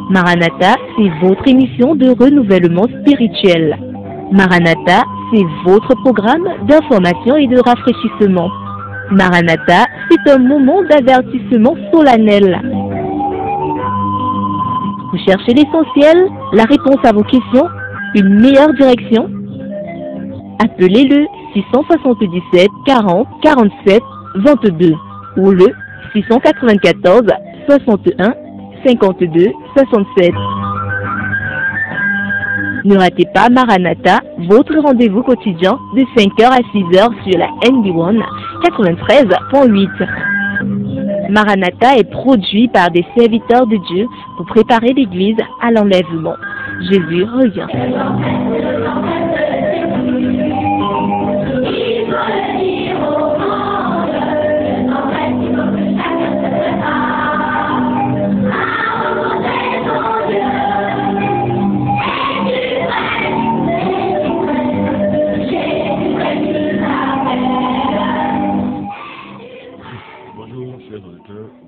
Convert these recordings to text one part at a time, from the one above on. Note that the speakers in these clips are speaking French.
Maranatha, c'est votre émission de renouvellement spirituel. Maranatha, c'est votre programme d'information et de rafraîchissement. Maranatha, c'est un moment d'avertissement solennel. Vous cherchez l'essentiel, la réponse à vos questions, une meilleure direction? Appelez le 677 40 47 22 ou le 694 61 52 67. Ne ratez pas Maranatha, votre rendez-vous quotidien de 5h à 6h sur la NB1 93.8. Maranatha est produit par des serviteurs de Dieu pour préparer l'Église à l'enlèvement. Jésus revient.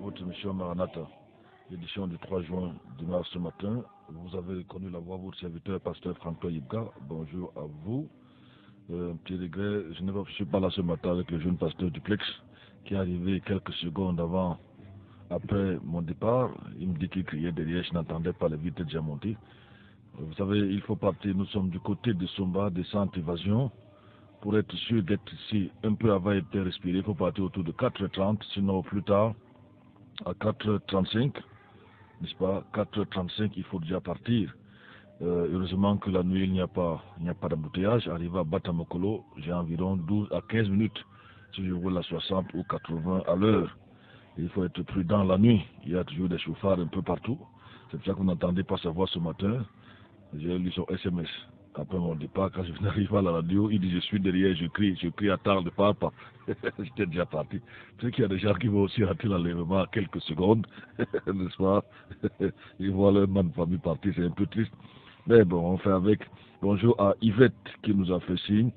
Votre émission Maranatha, l'édition du 3 juin du mars ce matin. Vous avez connu la voix, votre serviteur, pasteur Francois Yibka. Bonjour à vous. Petit regret, je ne suis pas là ce matin avec le jeune pasteur Duplex qui est arrivé quelques secondes après mon départ. Il me dit qu'il criait derrière, je n'entendais pas les vitres déjà montées. Vous savez, il faut partir, nous sommes du côté de Somba, des centres évasion. Pour être sûr d'être ici un peu avant de respirer, il faut partir autour de 4h30, sinon plus tard, à 4h35, n'est-ce pas, 4h35, il faut déjà partir. Heureusement que la nuit, il n'y a pas d'embouteillage. Arrivé à Batamokolo, j'ai environ 12 à 15 minutes, si je roule à 60 ou 80 à l'heure. Il faut être prudent la nuit, il y a toujours des chauffards un peu partout. C'est pour ça que vous n'entendez pas sa voix ce matin. J'ai lu son SMS. Après mon départ, quand je venais arriver à la radio, il dit je suis derrière, je crie à tard, ne parle pas. J'étais déjà parti. Tu sais qu'il y a des gens qui vont aussi rater l'enlèvement à quelques secondes, n'est-ce pas? Ils voient leur man de famille partir, c'est un peu triste. Mais bon, on fait avec. Bonjour à Yvette qui nous a fait signe.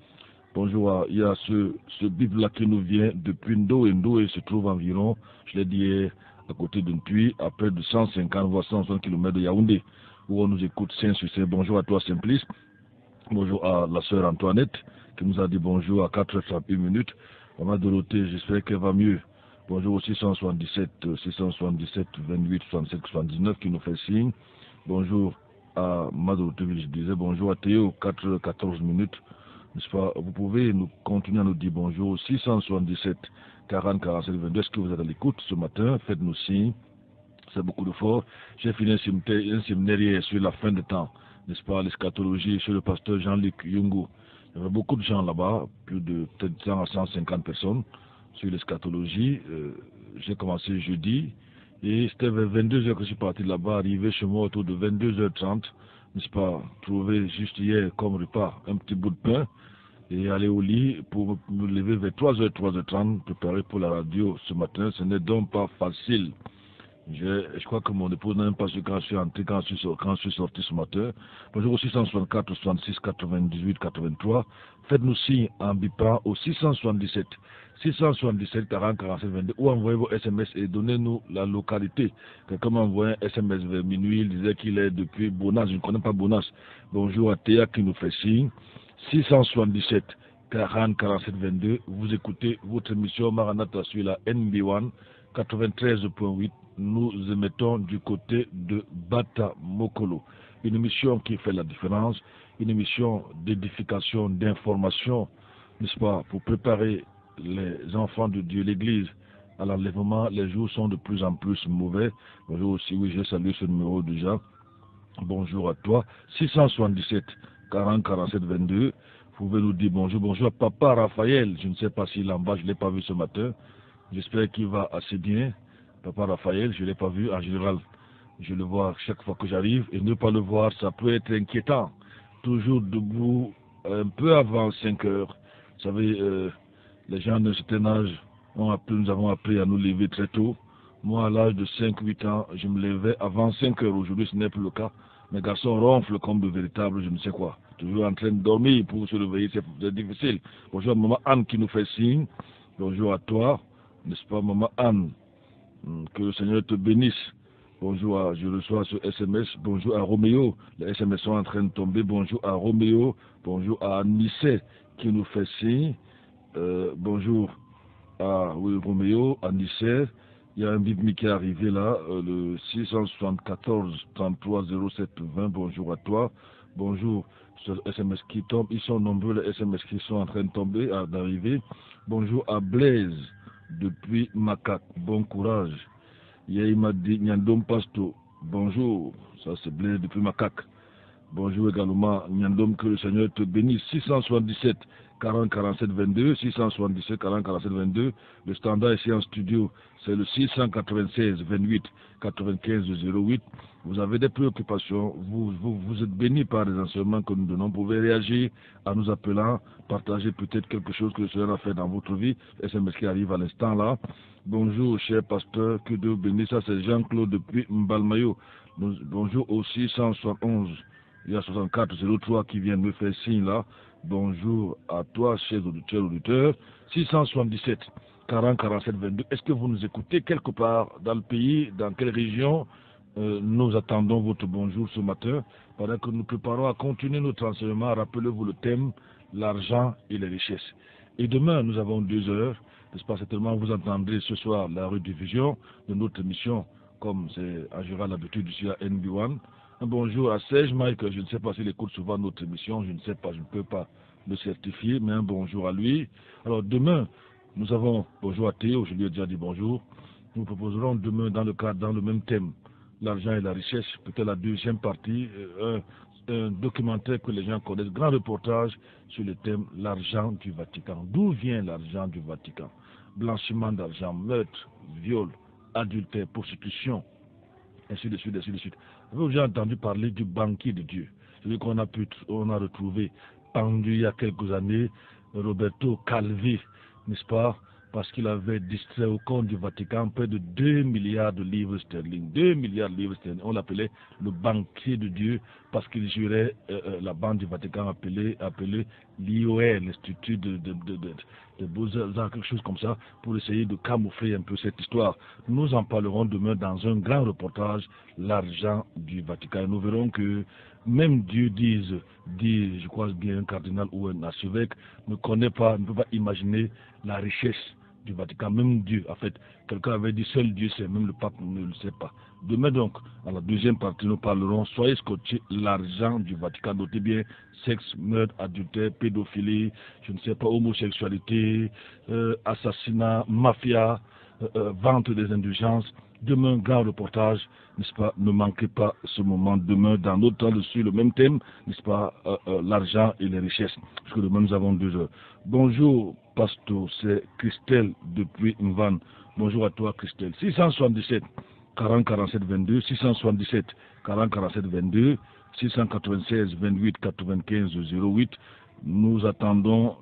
Bonjour il y a ce bib-là qui nous vient depuis Ndo et se trouve environ, je l'ai dit, à côté d'un puits, à près de 150 voire 160 km de Yaoundé, où on nous écoute Saint sur Saint. Bonjour à toi Simplice. Bonjour à la sœur Antoinette qui nous a dit bonjour à 4h31 minutes. Maman Dorothée, j'espère qu'elle va mieux. Bonjour au 677 28 67 79 qui nous fait signe. Bonjour à Madorothée, je disais bonjour à Théo, 4h14 minutes. N'est-ce pas? Vous pouvez nous continuer à nous dire bonjour au 677 40 47 22. Est-ce que vous êtes à l'écoute ce matin? Faites-nous signe. C'est beaucoup de fort. J'ai fini un séminaire hier sur la fin de temps, n'est-ce pas, l'eschatologie, chez le pasteur Jean-Luc Yungu. Il y avait beaucoup de gens là-bas, plus de peut-être 100 à 150 personnes sur l'eschatologie. J'ai commencé jeudi et c'était vers 22h que je suis parti là-bas, arrivé chez moi autour de 22h30, n'est-ce pas, trouver juste hier comme repas un petit bout de pain et aller au lit pour me lever vers 3h, 3h30, préparer pour la radio ce matin. Ce n'est donc pas facile. Je crois que mon épouse n'a même pas su quand je suis entré, quand je suis sorti ce matin. Bonjour au 664 66 98 83. Faites-nous signe en bipant au 677 40 47 22 ou envoyez vos SMS et donnez-nous la localité. Quelqu'un m'a envoyé un SMS vers minuit, il disait qu'il est depuis Bonas, je ne connais pas Bonas. Bonjour à Théa qui nous fait signe. 677 40 47 22. Vous écoutez votre émission Maranatha sur la NB1 93.8. Nous émettons du côté de Batamokolo. Une émission qui fait la différence, une émission d'édification, d'information, n'est-ce pas, pour préparer les enfants de Dieu, l'Église, à l'enlèvement. Les jours sont de plus en plus mauvais. Bonjour aussi, oui, j'ai salué ce numéro déjà. Bonjour à toi. 677 40 47 22. Vous pouvez nous dire bonjour. Bonjour à Papa Raphaël. Je ne sais pas s'il est en bas, je ne l'ai pas vu ce matin. J'espère qu'il va assez bien. Papa Raphaël, je ne l'ai pas vu. En général, je le vois chaque fois que j'arrive. Et ne pas le voir, ça peut être inquiétant. Toujours debout, un peu avant 5 heures. Vous savez, les gens de certain âge, nous avons appris à nous lever très tôt. Moi, à l'âge de 5-8 ans, je me levais avant 5 heures. Aujourd'hui, ce n'est plus le cas. Mes garçons ronflent comme de véritables, je ne sais quoi. Toujours en train de dormir pour se réveiller, c'est difficile. Bonjour à maman Anne qui nous fait signe. Bonjour à toi, n'est-ce pas, maman Anne? Que le Seigneur te bénisse. Bonjour à, je reçois ce SMS. Bonjour à Roméo. Les SMS sont en train de tomber. Bonjour à Roméo. Bonjour à Nicet qui nous fait signe. Bonjour à Roméo, à Nicet. Il y a un bip qui est arrivé là, le 674 33 07 20. Bonjour à toi. Bonjour. Ce SMS qui tombe. Ils sont nombreux les SMS qui sont en train de tomber, d'arriver. Bonjour à Blaise depuis Macaque. Bon courage. Il m'a dit Nyandom Pasto. Bonjour. Ça c'est Blaise depuis Macaque. Bonjour également Nyandom, que le Seigneur te bénisse. 677 40 47 22. 677 40 47 22. Le standard ici en studio, c'est le 696 28 95 08. Vous avez des préoccupations, vous êtes bénis par les enseignements que nous donnons. Vous pouvez réagir en nous appelant, partager peut-être quelque chose que le Seigneur a fait dans votre vie. SMS qui arrive à l'instant là. Bonjour cher pasteur, que Dieu vous bénisse. Ça c'est Jean-Claude depuis Mbalmayo. Bonjour au 671. Il y a 64 03 qui viennent me faire signe là. Bonjour à toi, chers auditeurs. 677 40 47 22. Est-ce que vous nous écoutez quelque part dans le pays, dans quelle région? Nous attendons votre bonjour ce matin. Pendant que nous préparons à continuer notre enseignement, rappelez-vous le thème, l'argent et les richesses. Et demain, nous avons 2 heures. N'est-ce pas? Certainement, vous entendrez ce soir la rediffusion de notre émission, comme c'est en général l'habitude ici à NB1. Un bonjour à Serge Mike, je ne sais pas s'il écoute souvent notre émission, je ne sais pas, je ne peux pas le certifier, mais un bonjour à lui. Alors demain, nous avons, bonjour à Théo, je lui ai déjà dit bonjour. Nous proposerons demain dans le même thème, l'argent et la richesse, peut-être la deuxième partie, un documentaire que les gens connaissent, grand reportage sur le thème l'argent du Vatican. D'où vient l'argent du Vatican? Blanchiment d'argent, meurtre, viol, adultère, prostitution, ainsi de suite, ainsi de suite. Vous avez déjà entendu parler du banquier de Dieu, celui qu'on a retrouvé pendu il y a quelques années, Roberto Calvi, n'est-ce pas? Parce qu'il avait distrait au compte du Vatican près de 2 milliards de livres sterling. 2 milliards de livres sterling. On l'appelait le banquier de Dieu parce qu'il jurait la banque du Vatican appelée l'IOR, l'Institut de Beaux-Arts, quelque chose comme ça, pour essayer de camoufler un peu cette histoire. Nous en parlerons demain dans un grand reportage, l'argent du Vatican. Et nous verrons que même Dieu dit, je crois bien un cardinal ou un archevêque, ne peut pas imaginer la richesse du Vatican. Même Dieu, en fait, quelqu'un avait dit seul Dieu sait, même le pape ne le sait pas. Demain donc, dans la deuxième partie, nous parlerons, soyez scotchés, l'argent du Vatican. Notez bien, sexe, meurtre, adultère, pédophilie, je ne sais pas, homosexualité, assassinat, mafia, vente des indulgences. Demain, grand reportage, n'est-ce pas? Ne manquez pas ce moment demain dans notre temps dessus, le même thème, n'est-ce pas? L'argent et les richesses. Parce que demain, nous avons 2 heures. Bonjour, Pasteur, c'est Christelle depuis Mvan. Bonjour à toi, Christelle. 677 40 47 22, 677 40 47 22, 696 28 95 08. Nous attendons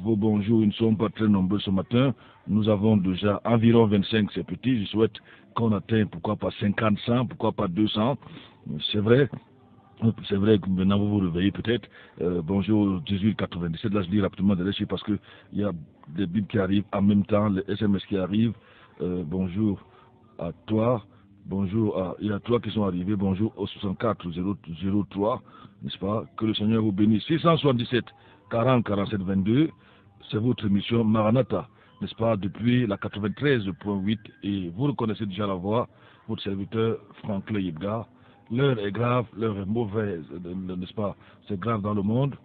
vos bonjours. Ils ne sont pas très nombreux ce matin. Nous avons déjà environ 25, c'est petit. Je souhaite qu'on atteigne, pourquoi pas 50, 100, pourquoi pas 200. C'est vrai que maintenant vous vous réveillez peut-être. Bonjour 1897, là je dis rapidement de chiffres parce qu'il y a des bibles qui arrivent en même temps, les SMS qui arrivent. Bonjour à toi. Bonjour, il y a 3 qui sont arrivés. Bonjour au 64 003, n'est-ce pas? Que le Seigneur vous bénisse. 677 40 47 22, c'est votre émission Maranatha, n'est-ce pas? Depuis la 93.8, et vous reconnaissez déjà la voix, votre serviteur Franklin Yibga. L'heure est grave, l'heure est mauvaise, n'est-ce pas? C'est grave dans le monde.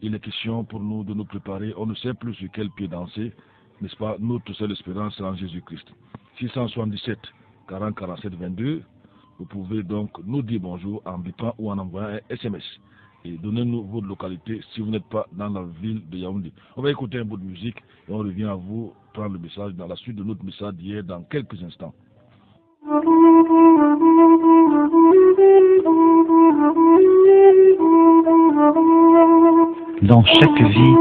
Il est question pour nous de nous préparer. On ne sait plus sur quel pied danser, n'est-ce pas? Notre seule espérance, c'est en Jésus-Christ. 677 40 47 22. Vous pouvez donc nous dire bonjour en bipant ou en envoyant un SMS. Et donnez-nous votre localité si vous n'êtes pas dans la ville de Yaoundé. On va écouter un bout de musique et on revient à vous prendre le message dans la suite de notre message d'hier dans quelques instants. Dans chaque vie,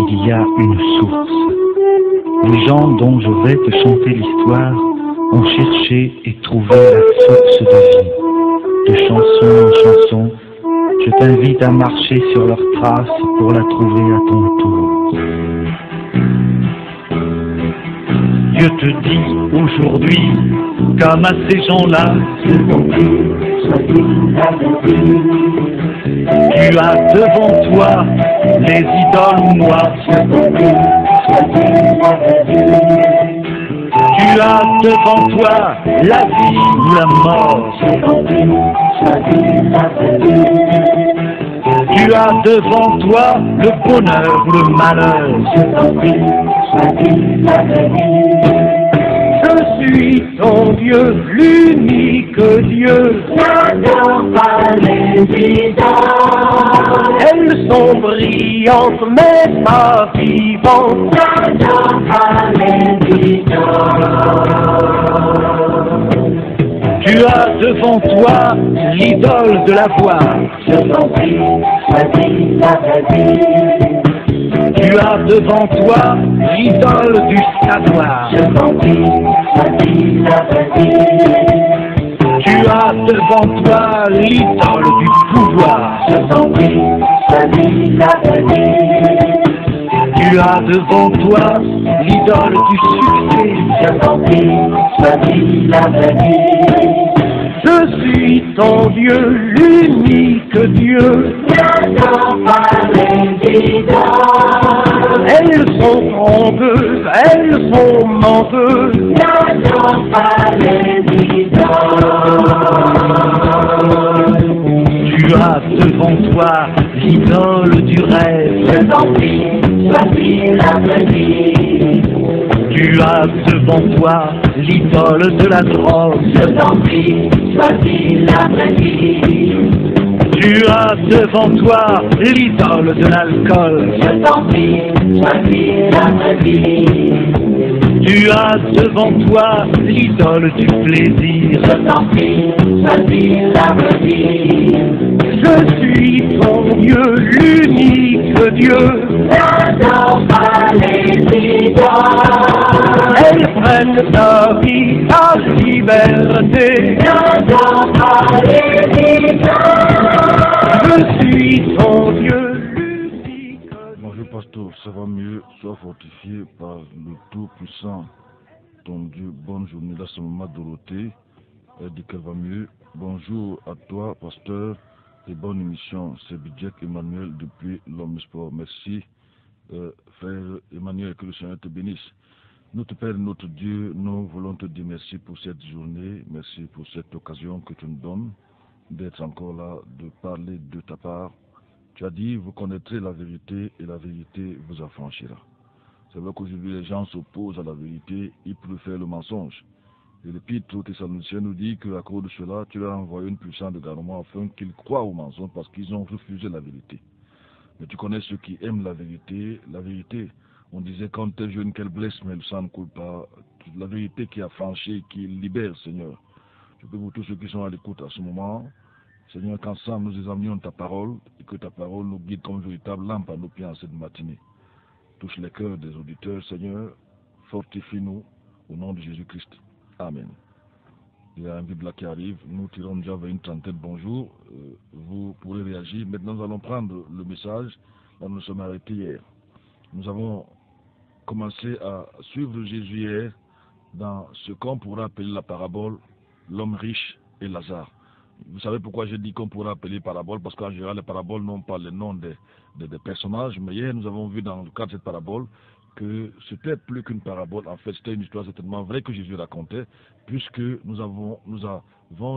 il y a une source. Les gens dont je vais te chanter l'histoire ont cherché et trouvé la source de vie. De chanson en chanson, je t'invite à marcher sur leurs traces pour la trouver à ton tour. Dieu te dit aujourd'hui, comme à ces gens-là. Tu as devant toi les idoles ou moi. Tu as devant toi la vie ou la mort. Tu as devant toi le bonheur ou le malheur. Je suis ton Dieu, l'unique Dieu. N'adore pas les idoles. Elles sont brillantes mais pas vivantes. N'adore pas les idoles. Tu as devant toi l'idole de la voix. Je t'en prie, choisis la vraie vie. Tu as devant toi l'idole du savoir. Je t'en prie, choisis la vraie vie. Tu as devant toi l'idole du pouvoir. Je t'en prie, choisis la vraie vie. Tu as devant toi l'idole du succès. Je t'en prie, choisis la vraie vie. Je suis ton Dieu, l'unique Dieu. N'adore pas les idoles. Elles sont trompeuses, elles sont menteuses. N'adore pas les idoles. Tu as devant toi l'idole du rêve. Je t'en prie, choisis la vraie vie. Tu as devant toi l'idole de la drogue. Je t'en prie, choisis la vraie vie. Tu as devant toi l'idole de l'alcool. Je t'en prie, choisis la vraie vie. Tu as devant toi l'idole du plaisir. Je t'en prie, choisis la vraie vie. Je suis ton Dieu, l'unique Dieu. N'adore pas les idoles. Elles prennent ta vie, ta liberté. N'adore pas les idoles. Je suis ton Dieu, l'unique. Bonjour pasteur, ça va mieux, sois fortifié par le Tout-Puissant, ton Dieu. Bonne journée, là c'est maman Dorothée, elle dit qu'elle va mieux. Bonjour à toi pasteur et bonne émission, c'est Bidjek Emmanuel depuis l'Homme Sport. Merci frère Emmanuel, que le Seigneur te bénisse. Notre Père, notre Dieu, nous voulons te dire merci pour cette journée, merci pour cette occasion que tu nous donnes d'être encore là, de parler de ta part. Tu as dit, vous connaîtrez la vérité et la vérité vous affranchira. C'est vrai qu'aujourd'hui les gens s'opposent à la vérité, ils préfèrent le mensonge. Et l'Épître aux Thessaloniciens nous dit qu'à cause de cela, tu leur as envoyé une puissance de garnement afin qu'ils croient au mensonge parce qu'ils ont refusé la vérité. Mais tu connais ceux qui aiment la vérité. La vérité, on disait quand tu es jeune qu'elle blesse, mais le sang ne coule pas. La vérité qui a franchi, qui libère, Seigneur. Je prie pour tous ceux qui sont à l'écoute à ce moment. Seigneur, qu'ensemble nous examinions ta parole et que ta parole nous guide comme véritable lampe à nos pieds en cette matinée. Touche les cœurs des auditeurs, Seigneur. Fortifie-nous au nom de Jésus-Christ. Amen. Il y a un Bible qui arrive. Nous tirons déjà vers une trentaine. Bonjour. Vous pourrez réagir. Maintenant, nous allons prendre le message. Là, nous sommes arrêtés hier. Nous avons commencé à suivre Jésus hier dans ce qu'on pourrait appeler la parabole, l'homme riche et Lazare. Vous savez pourquoi je dis qu'on pourrait appeler parabole? Parce qu'en général, les paraboles n'ont pas le nom des personnages. Mais hier, nous avons vu dans le cadre de cette parabole que c'était plus qu'une parabole. En fait, c'était une histoire certainement vraie que Jésus racontait, puisque nous avons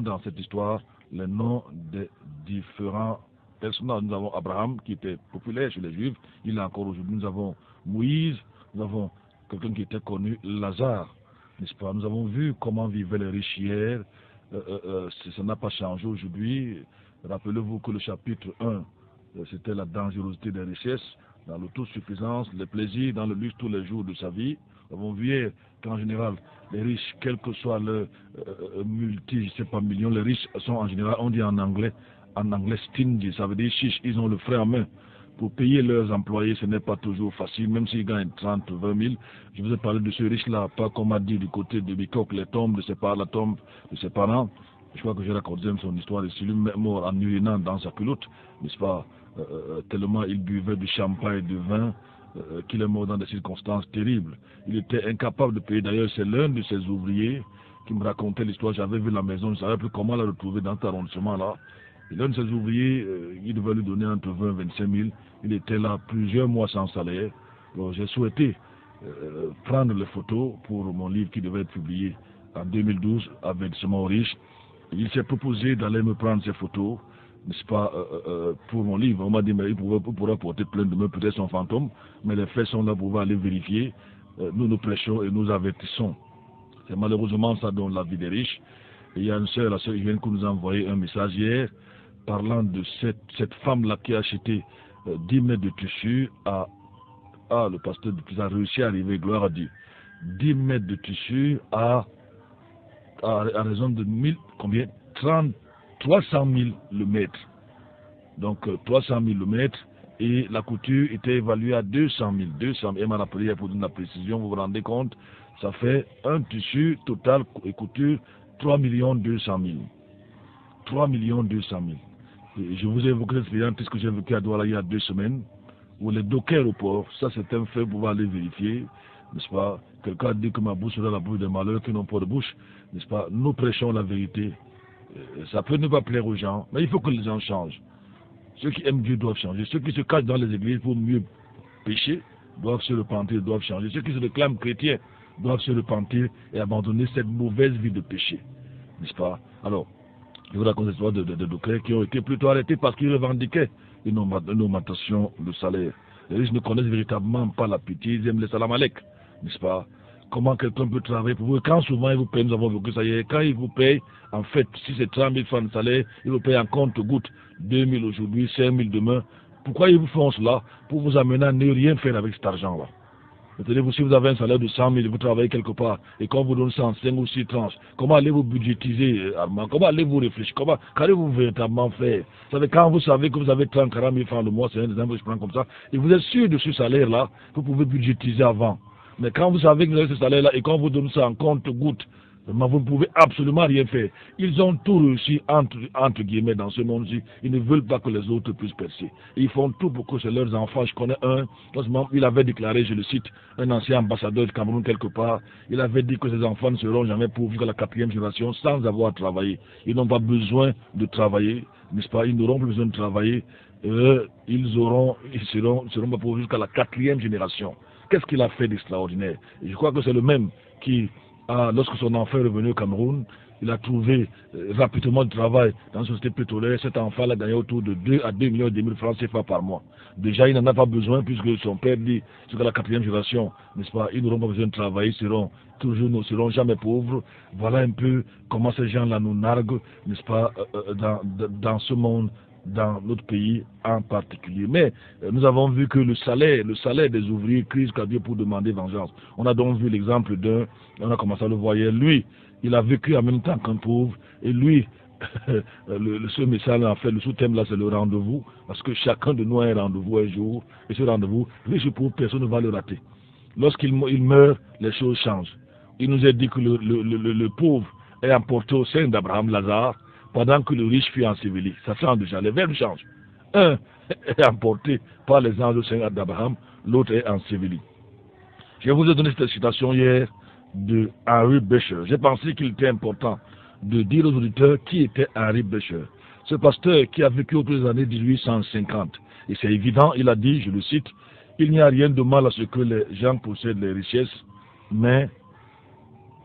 dans cette histoire les noms des différents personnages. Nous avons Abraham, qui était populaire chez les Juifs. Il est encore aujourd'hui. Nous avons Moïse. Nous avons quelqu'un qui était connu, Lazare. N'est-ce pas? Nous avons vu comment vivaient les riches hier. Ça n'a pas changé aujourd'hui. Rappelez-vous que le chapitre 1, c'était la dangerosité des richesses, dans l'autosuffisance, les plaisirs, dans le luxe tous les jours de sa vie. Nous avons vu hier qu'en général, les riches, quel que soit leur millions, les riches sont en général, on dit en anglais stingy, ça veut dire chiche, ils ont le frais en main. Pour payer leurs employés, ce n'est pas toujours facile, même s'ils gagnent 30, 20 000. Je vous ai parlé de ce riche-là, pas comme a dit du côté de Bikok, la tombe de ses parents. Je crois que j'ai raconté même son histoire de celui mort en urinant dans sa culotte, n'est-ce pas, tellement il buvait du champagne et du vin, qu'il est mort dans des circonstances terribles. Il était incapable de payer, d'ailleurs c'est l'un de ses ouvriers qui me racontait l'histoire. J'avais vu la maison, je ne savais plus comment la retrouver dans cet arrondissement-là. Et l'un de ses ouvriers, il devait lui donner entre 20 et 25 000. Il était là plusieurs mois sans salaire. Donc j'ai souhaité prendre les photos pour mon livre qui devait être publié en 2012, Avertissement aux riches. Il s'est proposé d'aller me prendre ces photos, n'est-ce pas, pour mon livre. On m'a dit, mais il pourra porter plainte demain, peut-être son fantôme, mais les faits sont là pour pouvoir aller vérifier. Nous prêchons et nous avertissons. C'est malheureusement ça donne la vie des riches. Et il y a une sœur, la sœur Yvonne, qui nous a envoyé un message hier, parlant de cette femme-là qui a acheté 10 mètres de tissu à le pasteur qui a réussi à arriver, gloire à Dieu. 10 mètres de tissu à raison de 1000, combien 300 000 le mètre. Donc 300 000 le mètre, et la couture était évaluée à 200 000. 200 000, elle m'a rappelé pour donner la précision, vous vous rendez compte, ça fait un tissu total et couture 3 200 000. 3 200 000. Et je vous ai évoqué l'expérience que j'ai vécu à Douala il y a 2 semaines, où les dockers au port, ça c'est un fait, pour aller vérifier, n'est-ce pas? Quelqu'un a dit que ma bouche sera la bouche des malheurs qui n'ont pas de bouche, n'est-ce pas? Nous prêchons la vérité. Ça peut ne pas plaire aux gens, mais il faut que les gens changent. Ceux qui aiment Dieu doivent changer. Ceux qui se cachent dans les églises pour mieux pécher doivent se repentir, doivent changer. Ceux qui se réclament chrétiens doivent se repentir et abandonner cette mauvaise vie de péché, n'est-ce pas? Alors, je vous raconte l'histoire de dockers qui ont été plutôt arrêtés parce qu'ils revendiquaient une augmentation de salaire. Les riches ne connaissent véritablement pas la pitié, ils aiment les salam alek, n'est-ce pas? Comment quelqu'un peut travailler pour vous? Quand souvent il vous paye, nous avons vu que ça y est, quand il vous paye, en fait, si c'est 30 000 francs de salaire, il vous paye en compte-goutte 2 000 aujourd'hui, 5 000 demain. Pourquoi ils vous font cela? Pour vous amener à ne rien faire avec cet argent-là. C'est-à-dire, si vous avez un salaire de 100 000, vous travaillez quelque part, et qu'on vous donne 105 ou 6 tranches, comment allez-vous budgétiser, Armand? Comment allez-vous réfléchir? Qu'allez-vous véritablement faire? Vous savez, quand vous savez que vous avez 30 40 000 francs le mois, c'est un exemple que je prends comme ça, et vous êtes sûr de ce salaire-là, vous pouvez budgétiser avant. Mais quand vous savez que vous avez ce salaire-là, et qu'on vous donne ça en compte-goutte, vous ne pouvez absolument rien faire. Ils ont tout réussi, entre guillemets, dans ce monde-ci. Ils ne veulent pas que les autres puissent percer. Et ils font tout pour que c'est leurs enfants. Je connais un, il avait déclaré, je le cite, un ancien ambassadeur du Cameroun quelque part, il avait dit que ses enfants ne seront jamais pauvres jusqu'à la 4e génération sans avoir travaillé. Ils n'ont pas besoin de travailler, n'est-ce pas? Ils n'auront plus besoin de travailler. Ils seront pas pauvres jusqu'à la 4e génération. Qu'est-ce qu'il a fait d'extraordinaire? Et je crois que c'est le même qui... lorsque son enfant est revenu au Cameroun, il a trouvé rapidement du travail dans une société pétrolière. Cet enfant a gagné autour de 2 à 2 millions et demi de francs CFA par mois. Déjà, il n'en a pas besoin puisque son père dit, jusqu'à la 4e génération, n'est-ce pas, ils n'auront pas besoin de travailler, ne seront jamais pauvres. Voilà un peu comment ces gens-là nous narguent, n'est-ce pas, dans ce monde, dans notre pays en particulier. Mais nous avons vu que le salaire des ouvriers crise jusqu'à Dieu pour demander vengeance. On a donc vu l'exemple d'un, on a commencé à le voir hier, lui, il a vécu en même temps qu'un pauvre, et lui, ce message en fait, le sous-thème là, c'est le rendez-vous, parce que chacun de nous a un rendez-vous un jour, et ce rendez-vous, riche ou pauvre, personne ne va le rater. Lorsqu'il meurt, les choses changent. Il nous a dit que le pauvre est emporté au sein d'Abraham Lazare, pendant que le riche fut enseveli. Ça change déjà, les verbes changent. Un est emporté par les anges au sein d'Abraham, l'autre est enseveli. Je vous ai donné cette citation hier de Henry Beecher. J'ai pensé qu'il était important de dire aux auditeurs qui était Henry Beecher. Ce pasteur qui a vécu au cours des années 1850. Et c'est évident, il a dit, je le cite, il n'y a rien de mal à ce que les gens possèdent les richesses, mais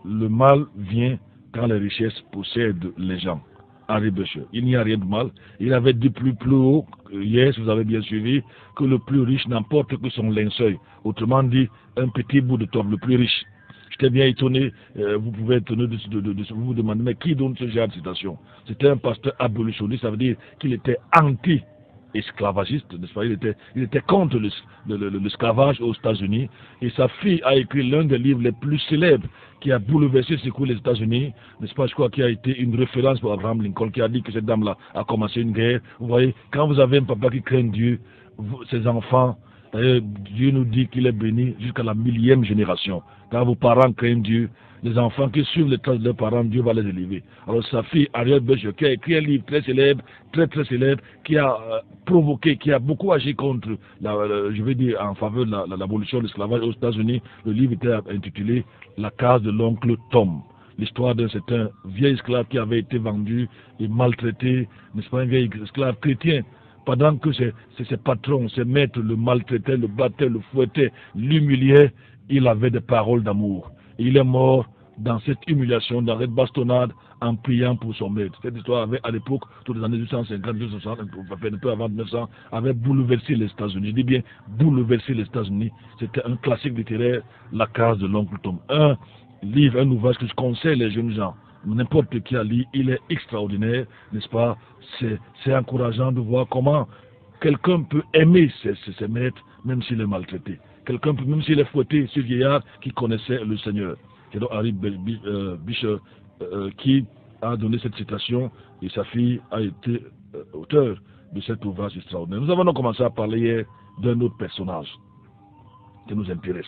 le mal vient quand les richesses possèdent les gens. Henry Beecher. Il n'y a rien de mal. Il avait dit plus haut, hier, si vous avez bien suivi, que le plus riche n'emporte que son linceul. Autrement dit, un petit bout de tôle, le plus riche. J'étais bien étonné, vous pouvez être étonné vous vous demandez, mais qui donne ce genre de citation? C'était un pasteur abolitionniste, ça veut dire qu'il était anti-esclavagiste, n'est-ce pas? Il était contre l'esclavage aux États-Unis, et sa fille a écrit l'un des livres les plus célèbres qui a bouleversé les États-Unis, n'est-ce pas? Je crois qu'il a été une référence pour Abraham Lincoln, qui a dit que cette dame-là a commencé une guerre. Vous voyez, quand vous avez un papa qui craint Dieu, ses enfants, Dieu nous dit qu'il est béni jusqu'à la 1000e génération. Quand vos parents craignent Dieu, les enfants qui suivent les traces de leurs parents, Dieu va les élever. Alors sa fille, Harriet Beecher, qui a écrit un livre très célèbre, très célèbre, qui a provoqué, qui a beaucoup agi contre, je vais dire, en faveur de l'abolition de l'esclavage aux États-Unis. Le livre était intitulé La case de l'oncle Tom. l'histoire d'un certain vieil esclave qui avait été vendu et maltraité, n'est-ce pas, un vieil esclave chrétien. Pendant que ses patrons, ses maîtres le maltraitaient, le battaient, le fouettaient, l'humiliaient, il avait des paroles d'amour. Et il est mort dans cette humiliation, dans cette bastonnade, en priant pour son maître. Cette histoire avait, à l'époque, toutes les années 1850, 1860, un peu avant 1900, avait bouleversé les États-Unis. Je dis bien bouleversé les États-Unis. C'était un classique littéraire, La case de l'oncle Tom. Un livre, un ouvrage que je conseille les jeunes gens. N'importe qui a lu, il est extraordinaire, n'est-ce pas? C'est encourageant de voir comment quelqu'un peut aimer ses maîtres, même s'il est maltraité. Quelqu'un peut, même s'il est fouetté, ce vieillard qui connaissait le Seigneur. C'est donc Harry Bishop qui a donné cette citation et sa fille a été auteur de cet ouvrage extraordinaire. Nous avons donc commencé à parler hier d'un autre personnage qui nous intéresse.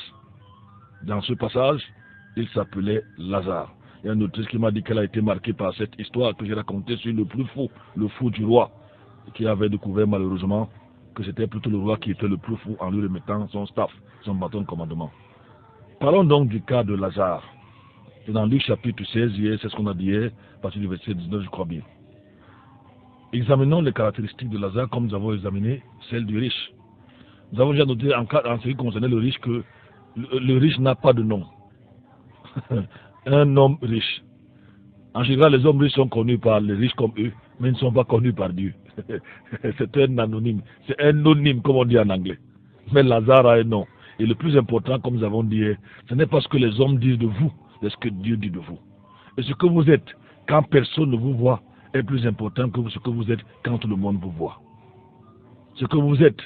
Dans ce passage, il s'appelait Lazare. Il y a une autrice qui m'a dit qu'elle a été marquée par cette histoire que j'ai racontée sur le plus fou, le fou du roi, qui avait découvert malheureusement que c'était plutôt le roi qui était le plus fou en lui remettant son staff, son bâton de commandement. Parlons donc du cas de Lazare. C'est dans Luc chapitre 16, hier, c'est ce qu'on a dit hier, à partir du verset 19, je crois bien. Examinons les caractéristiques de Lazare comme nous avons examiné celles du riche. Nous avons déjà noté en ce qui concernait le riche que le riche n'a pas de nom. Un homme riche. En général, les hommes riches sont connus par les riches comme eux, mais ils ne sont pas connus par Dieu. C'est un anonyme. C'est un anonyme, comme on dit en anglais. Mais Lazare a un nom. Et le plus important, comme nous avons dit, ce n'est pas ce que les hommes disent de vous, c'est ce que Dieu dit de vous. Et ce que vous êtes, quand personne ne vous voit, est plus important que ce que vous êtes quand tout le monde vous voit. Ce que vous êtes,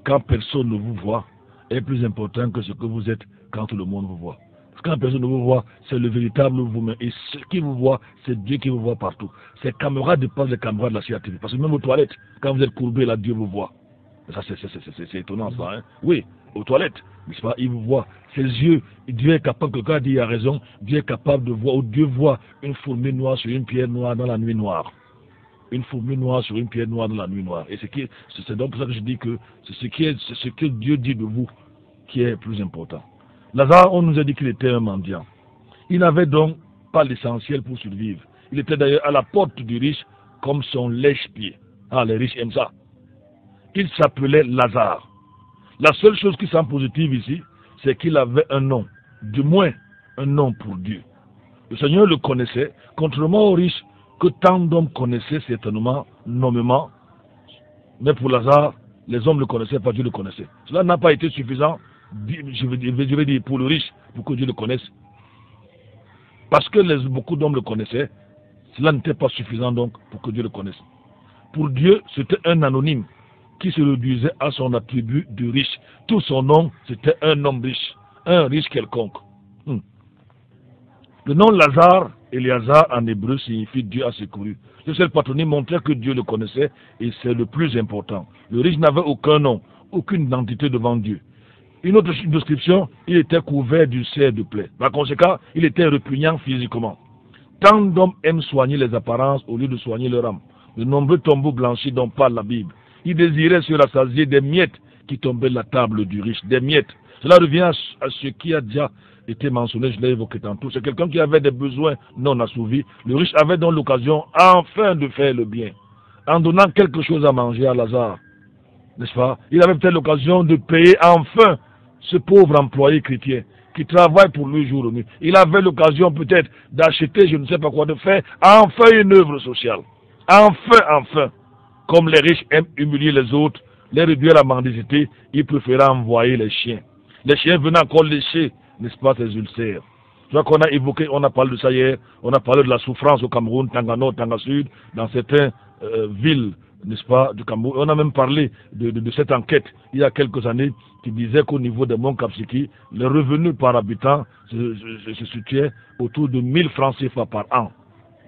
quand personne ne vous voit, est plus important que ce que vous êtes quand tout le monde vous voit. Parce que quand personne ne vous voit, c'est le véritable vous-même. Et ce qui vous voit, c'est Dieu qui vous voit partout. Ces caméras dépassent les caméras de la CRTV. Parce que même aux toilettes, quand vous êtes courbé, là, Dieu vous voit. Ça, c'est étonnant, ça. Hein? Oui, aux toilettes, n'est-ce pas? Il vous voit. Ses yeux, Dieu est capable, quelqu'un a dit, il a raison, Dieu est capable de voir, ou Dieu voit une fourmi noire sur une pierre noire dans la nuit noire. Une fourmi noire sur une pierre noire dans la nuit noire. Et c'est donc pour ça que je dis que c'est ce que Dieu dit de vous qui est plus important. Lazare, on nous a dit qu'il était un mendiant. Il n'avait donc pas l'essentiel pour survivre. Il était d'ailleurs à la porte du riche comme son lèche-pied. Ah, les riches aiment ça. Il s'appelait Lazare. La seule chose qui semble positive ici, c'est qu'il avait un nom. Du moins, un nom pour Dieu. Le Seigneur le connaissait, contrairement aux riches que tant d'hommes connaissaient certainement, nommément. Mais pour Lazare, les hommes ne le connaissaient pas, Dieu le connaissait. Cela n'a pas été suffisant, je vais dire pour le riche, pour que Dieu le connaisse. Parce que beaucoup d'hommes le connaissaient, cela n'était pas suffisant donc pour que Dieu le connaisse. Pour Dieu, c'était un anonyme qui se réduisait à son attribut de riche. Tout son nom, c'était un homme riche, un riche quelconque. Le nom Lazare, Eliazar en hébreu, signifie Dieu a secouru. Le seul patronyme montrait que Dieu le connaissait et c'est le plus important. Le riche n'avait aucun nom, aucune identité devant Dieu. Une autre description, il était couvert du cerf de plaie. Par conséquent, il était répugnant physiquement. Tant d'hommes aiment soigner les apparences au lieu de soigner leur âme. De nombreux tombeaux blanchis dont parle la Bible. Il désirait se rassasier des miettes qui tombaient de la table du riche, des miettes. Cela revient à ce qui a déjà été mentionné, je l'ai évoqué tantôt. C'est quelqu'un qui avait des besoins non assouvis. Le riche avait donc l'occasion enfin de faire le bien, en donnant quelque chose à manger à Lazare. N'est-ce pas? Il avait peut-être l'occasion de payer enfin ce pauvre employé chrétien qui travaille pour lui jour et nuit. Il avait l'occasion peut-être d'acheter, je ne sais pas quoi, de faire enfin une œuvre sociale. Enfin. Comme les riches aiment humilier les autres, les réduire à la mendicité, il préférait envoyer les chiens. Les chiens venaient encore lécher, n'est-ce pas, ces ulcères. Je crois qu'on a évoqué, on a parlé de ça hier, on a parlé de la souffrance au Cameroun, Tanga Nord, Tanga Sud, dans certaines villes, n'est-ce pas, du Cameroun. On a même parlé de cette enquête, il y a quelques années, qui disait qu'au niveau de Mont Kapsiki, les revenus par habitant se situaient autour de 1000 francs CFA par an.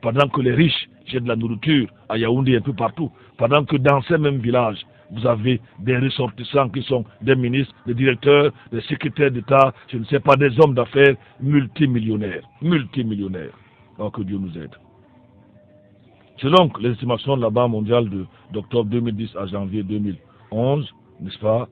Pendant que les riches jettent de la nourriture à Yaoundé et un peu partout. Pendant que dans ces mêmes villages, vous avez des ressortissants qui sont des ministres, des directeurs, des secrétaires d'État, je ne sais pas, des hommes d'affaires multimillionnaires. Alors que Dieu nous aide. Selon les estimations de la Banque mondiale d'octobre 2010 à janvier 2011, n'est-ce pas,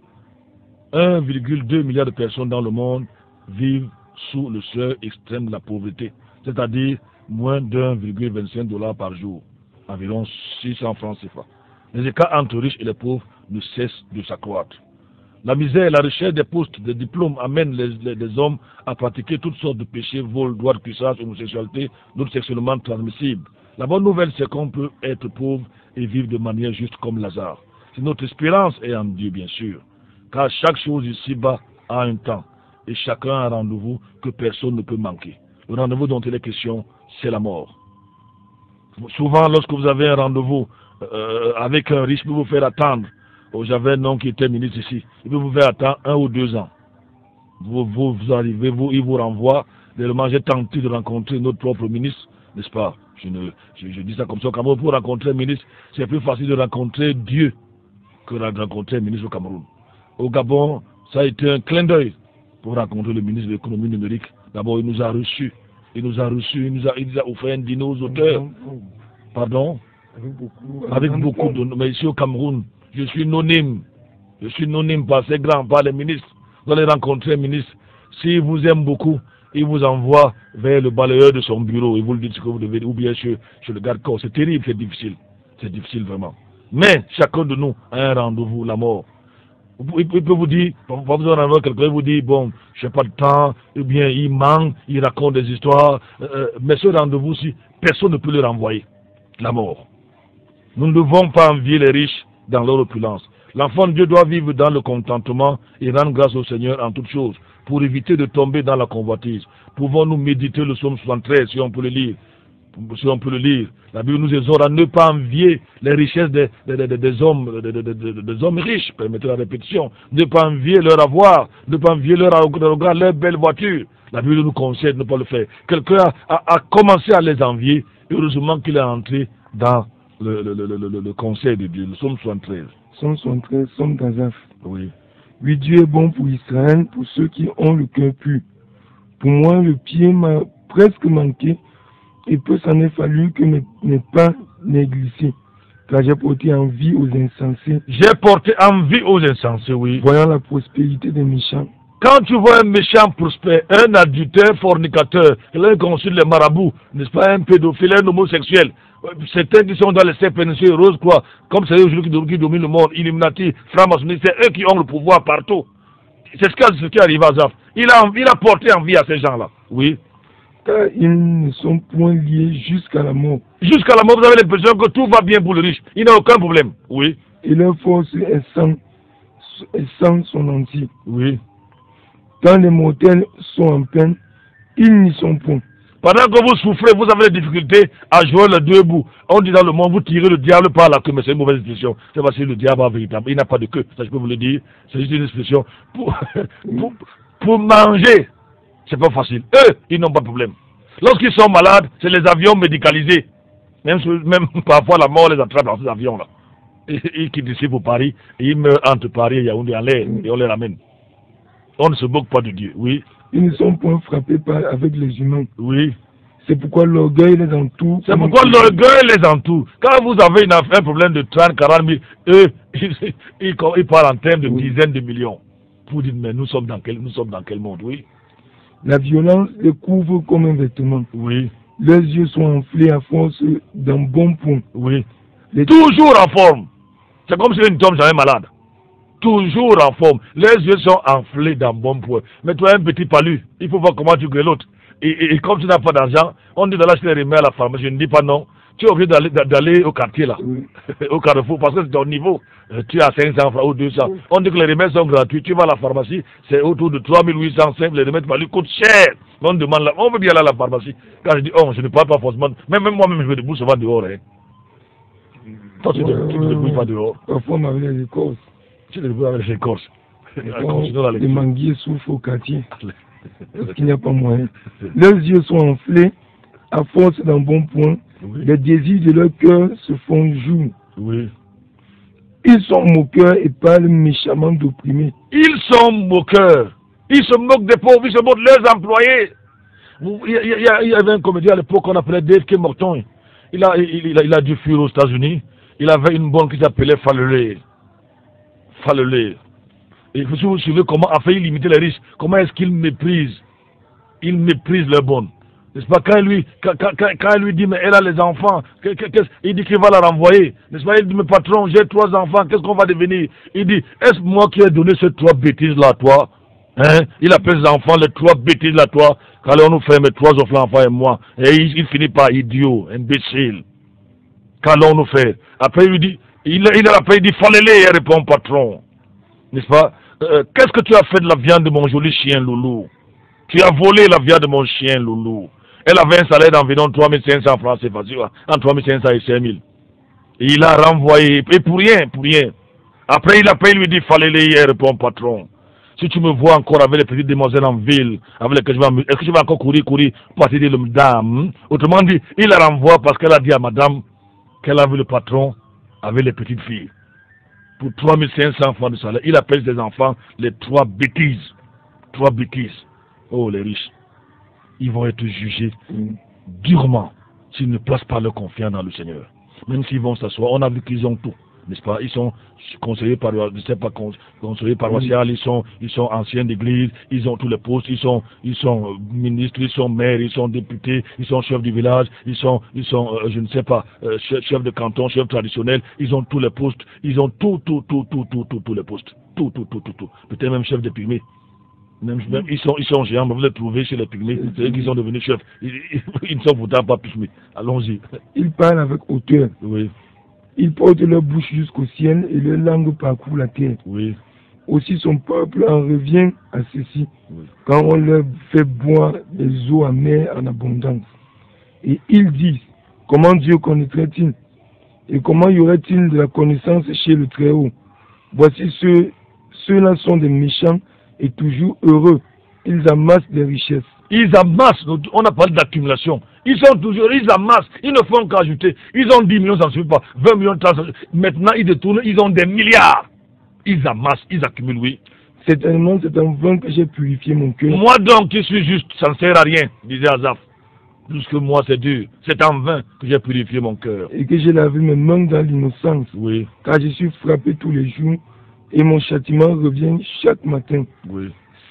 1,2 milliard de personnes dans le monde vivent sous le seuil extrême de la pauvreté. c'est-à-dire moins d'1,25 $ par jour, environ 600 francs CFA. Les écarts entre riches et les pauvres ne cessent de s'accroître. La misère et la recherche des postes, des diplômes amènent les hommes à pratiquer toutes sortes de péchés, vol, droit de cuissage, homosexualité, d'autres sexuellement transmissibles. La bonne nouvelle, c'est qu'on peut être pauvre et vivre de manière juste comme Lazare. C'est notre espérance est en Dieu, bien sûr, car chaque chose ici-bas a un temps, et chacun a un rendez-vous que personne ne peut manquer. Le rendez-vous dont il est question, c'est la mort. Souvent, lorsque vous avez un rendez-vous avec un riche, il peut vous faire attendre. Oh, j'avais un nom qui était ministre ici. Il peut vous faire attendre 1 ou 2 ans. Vous arrivez, il vous renvoie. Réellement, j'ai tenté de rencontrer notre propre ministre, n'est-ce pas? Je dis ça comme ça. Au Cameroun, pour rencontrer un ministre, c'est plus facile de rencontrer Dieu que de rencontrer un ministre au Cameroun. Au Gabon, ça a été un clin d'œil pour rencontrer le ministre de l'économie numérique. D'abord, il nous a reçus. Il nous a offert un dîner aux auteurs. Pardon? Avec beaucoup de... Mais ici au Cameroun, je suis anonyme. Je suis anonyme par ces grands, par les ministres. Vous allez rencontrer un ministre. S'il vous aime beaucoup, il vous envoie vers le balayeur de son bureau. Il vous le dit ce que vous devez, ou bien chez le garde-corps. C'est terrible, c'est difficile. C'est difficile vraiment. Mais chacun de nous a un rendez-vous, la mort. Il peut vous dire, pas besoin d'en avoir quelqu'un, il vous dit, bon, je n'ai pas de temps, ou bien il manque, il raconte des histoires. Mais ce rendez-vous-ci, personne ne peut le renvoyer. La mort. Nous ne devons pas envier les riches dans leur opulence. L'enfant de Dieu doit vivre dans le contentement et rendre grâce au Seigneur en toutes choses, pour éviter de tomber dans la convoitise. Pouvons-nous méditer le psaume 73, si on peut le lire? Si on peut le lire, la Bible nous exhorte à ne pas envier les richesses des hommes riches, permettez la répétition, ne pas envier leur avoir, ne pas envier leur belle voiture. La Bible nous conseille de ne pas le faire. Quelqu'un a commencé à les envier, heureusement qu'il est entré dans le conseil de Dieu, le psaume 73. Psaume 73, psaume d'Azaph. Oui. Oui, Dieu est bon pour Israël, pour ceux qui ont le cœur pur. Pour moi, le pied m'a presque manqué, et peu s'en est fallu que mes pas n'aient glissé, car j'ai porté envie aux insensés. J'ai porté envie aux insensés, oui. Voyant la prospérité des méchants. Quand tu vois un méchant prospère, un adultère, fornicateur, l'un consulte les marabouts, n'est-ce pas, un pédophile, un homosexuel, certains qui sont dans les sept péninsules roses, quoi, comme c'est eux aujourd'hui qui dominent le monde, Illuminati, franc-maçonnerie, c'est eux qui ont le pouvoir partout. C'est ce qui arrive à Zaf. Il a porté envie à ces gens-là, oui. Car ils ne sont point liés jusqu'à la mort. Jusqu'à la mort, vous avez l'impression que tout va bien pour le riche. Il n'a aucun problème, oui. Et leur force est sans son entier. Oui. Quand les mortels sont en peine, ils n'y sont point. Pendant que vous souffrez, vous avez des difficultés à jouer les deux bouts. On dit dans le monde, vous tirez le diable par la queue, mais c'est une mauvaise expression. C'est parce que le diable a véritable. Il n'a pas de queue, ça je peux vous le dire. C'est juste une expression. Pour manger, c'est pas facile. Eux, ils n'ont pas de problème. Lorsqu'ils sont malades, c'est les avions médicalisés. Même parfois la mort les attrape dans ces avions-là. Ils quittent ici pour Paris, et ils meurent entre Paris et Yaoundé en l'air, et on les ramène. On ne se moque pas de Dieu, oui. Ils ne sont point frappés avec les humains. Oui. C'est pourquoi l'orgueil les entoure. C'est pourquoi l'orgueil les entoure. Quand vous avez un problème de 30, 40 000, eux, ils parlent en termes de dizaines de millions. Pour dire, mais nous sommes dans quel monde, oui. La violence les couvre comme un vêtement. Oui. Leurs yeux sont enflés à force d'un bon point. Oui. Toujours en forme. C'est comme si ils ne tombent jamais malade. Toujours en forme. Les yeux sont enflés d'un bon point. Mais toi, un petit palu, il faut voir comment tu grelottes. Et comme tu n'as pas d'argent, on dit de l'acheter les remèdes à la pharmacie. Je ne dis pas non. Tu es obligé d'aller au quartier là, au Carrefour, parce que c'est ton niveau. Tu as 500 francs ou 200. On dit que les remèdes sont gratuits. Tu vas à la pharmacie, c'est autour de 3805. Les remèdes palu coûtent cher. On demande là, on veut bien aller à la pharmacie. Quand je dis, oh, je ne parle pas forcément. Même moi-même, je me débrouille souvent dehors. Hein. Toi, tu ne te débrouilles pas dehors. Parfois, on avait les écorces. Tu ne débrouilles avec les écorces. Les manguiers souffrent au quartier. Parce qu'il n'y a pas moyen. Leurs yeux sont enflés à force d'un bon point. Oui. Les désirs de leur cœur se font jour. Oui. Ils sont moqueurs et parlent méchamment d'opprimés. Ils sont moqueurs. Ils se moquent des pauvres, ils se moquent de leurs employés. Il y avait un comédien à l'époque qu'on appelait Dave K. Morton. Il a dû fuir aux États-Unis. Il avait une bonne qui s'appelait Falele. Et si vous suivez comment, afin de limiter les risques, comment est-ce qu'ils méprisent? Ils méprisent leurs bonnes. N'est-ce pas, quand il lui dit, mais elle a les enfants, il dit qu'il va la renvoyer. N'est-ce pas, il dit, mais patron, j'ai 3 enfants, qu'est-ce qu'on va devenir? Il dit, est-ce moi qui ai donné ces 3 bêtises-là à toi? Hein? Il appelle ses enfants les 3 bêtises-là à toi, qu'allons nous faire mes 3 autres enfants et moi. Et il finit par idiot, imbécile. Qu'allons-nous faire? Après, il lui dit, il dit, fallait-les, répond patron. N'est-ce pas? Qu'est-ce que tu as fait de la viande de mon joli chien Loulou? Tu as volé la viande de mon chien Loulou. Elle avait un salaire d'environ 3500 francs, c'est facile, entre 3500 et 5000. Et il a renvoyé, et pour rien, pour rien. Après, il appelle, il lui dit, fallait-les, répond patron. Si tu me vois encore avec les petites demoiselles en ville, avec lesquelles est-ce que je vais encore courir pour te dire le dame? Autrement dit, il la renvoie parce qu'elle a dit à madame qu'elle a vu le patron avec les petites filles. Pour 3500 francs de salaire, il appelle ses enfants les 3 bêtises. 3 bêtises. Oh, les riches, ils vont être jugés durement s'ils ne placent pas leur confiance dans le Seigneur. Même s'ils vont s'asseoir, on a vu qu'ils ont tout, n'est-ce pas? Ils sont conseillers paroissiaux, je sais pas, conseillers paroissiaux, ils sont anciens d'église, ils ont tous les postes, ils sont ministres, ils sont maires, ils sont députés, ils sont chefs du village, ils sont je ne sais pas, chefs de canton, chefs traditionnels, ils ont tous les postes, ils ont tous les postes, tout. Peut-être même chef de pygmées. Même, ils sont géants, mais vous les trouvez chez les pygmées, c'est eux qui sont devenus chefs. Ils ne sont pourtant pas pygmées. Allons-y. Ils parlent avec hauteur. Oui. Ils portent leur bouche jusqu'au ciel et leur langue parcourt la terre. Oui. Aussi son peuple en revient à ceci, Oui. quand on leur fait boire des eaux amères en abondance. Et ils disent, comment Dieu connaîtrait-il? Et comment y aurait-il de la connaissance chez le Très-Haut? Voici ceux-là sont des méchants et toujours heureux. Ils amassent des richesses. Ils amassent, on a parlé d'accumulation. Ils amassent, ils ne font qu'ajouter. Ils ont 10 millions, ça ne suffit pas. 20 millions, 30, maintenant ils détournent, ils ont des milliards. Ils amassent, ils accumulent, oui. Certainement, c'est en vain que j'ai purifié mon cœur. Moi donc, qui suis juste, ça ne sert à rien, disait Azaph. Plus que moi, c'est dur. C'est en vain que j'ai purifié mon cœur. Et que j'ai lavé mes mains dans l'innocence. Oui. Car je suis frappé tous les jours et mon châtiment revient chaque matin. Oui.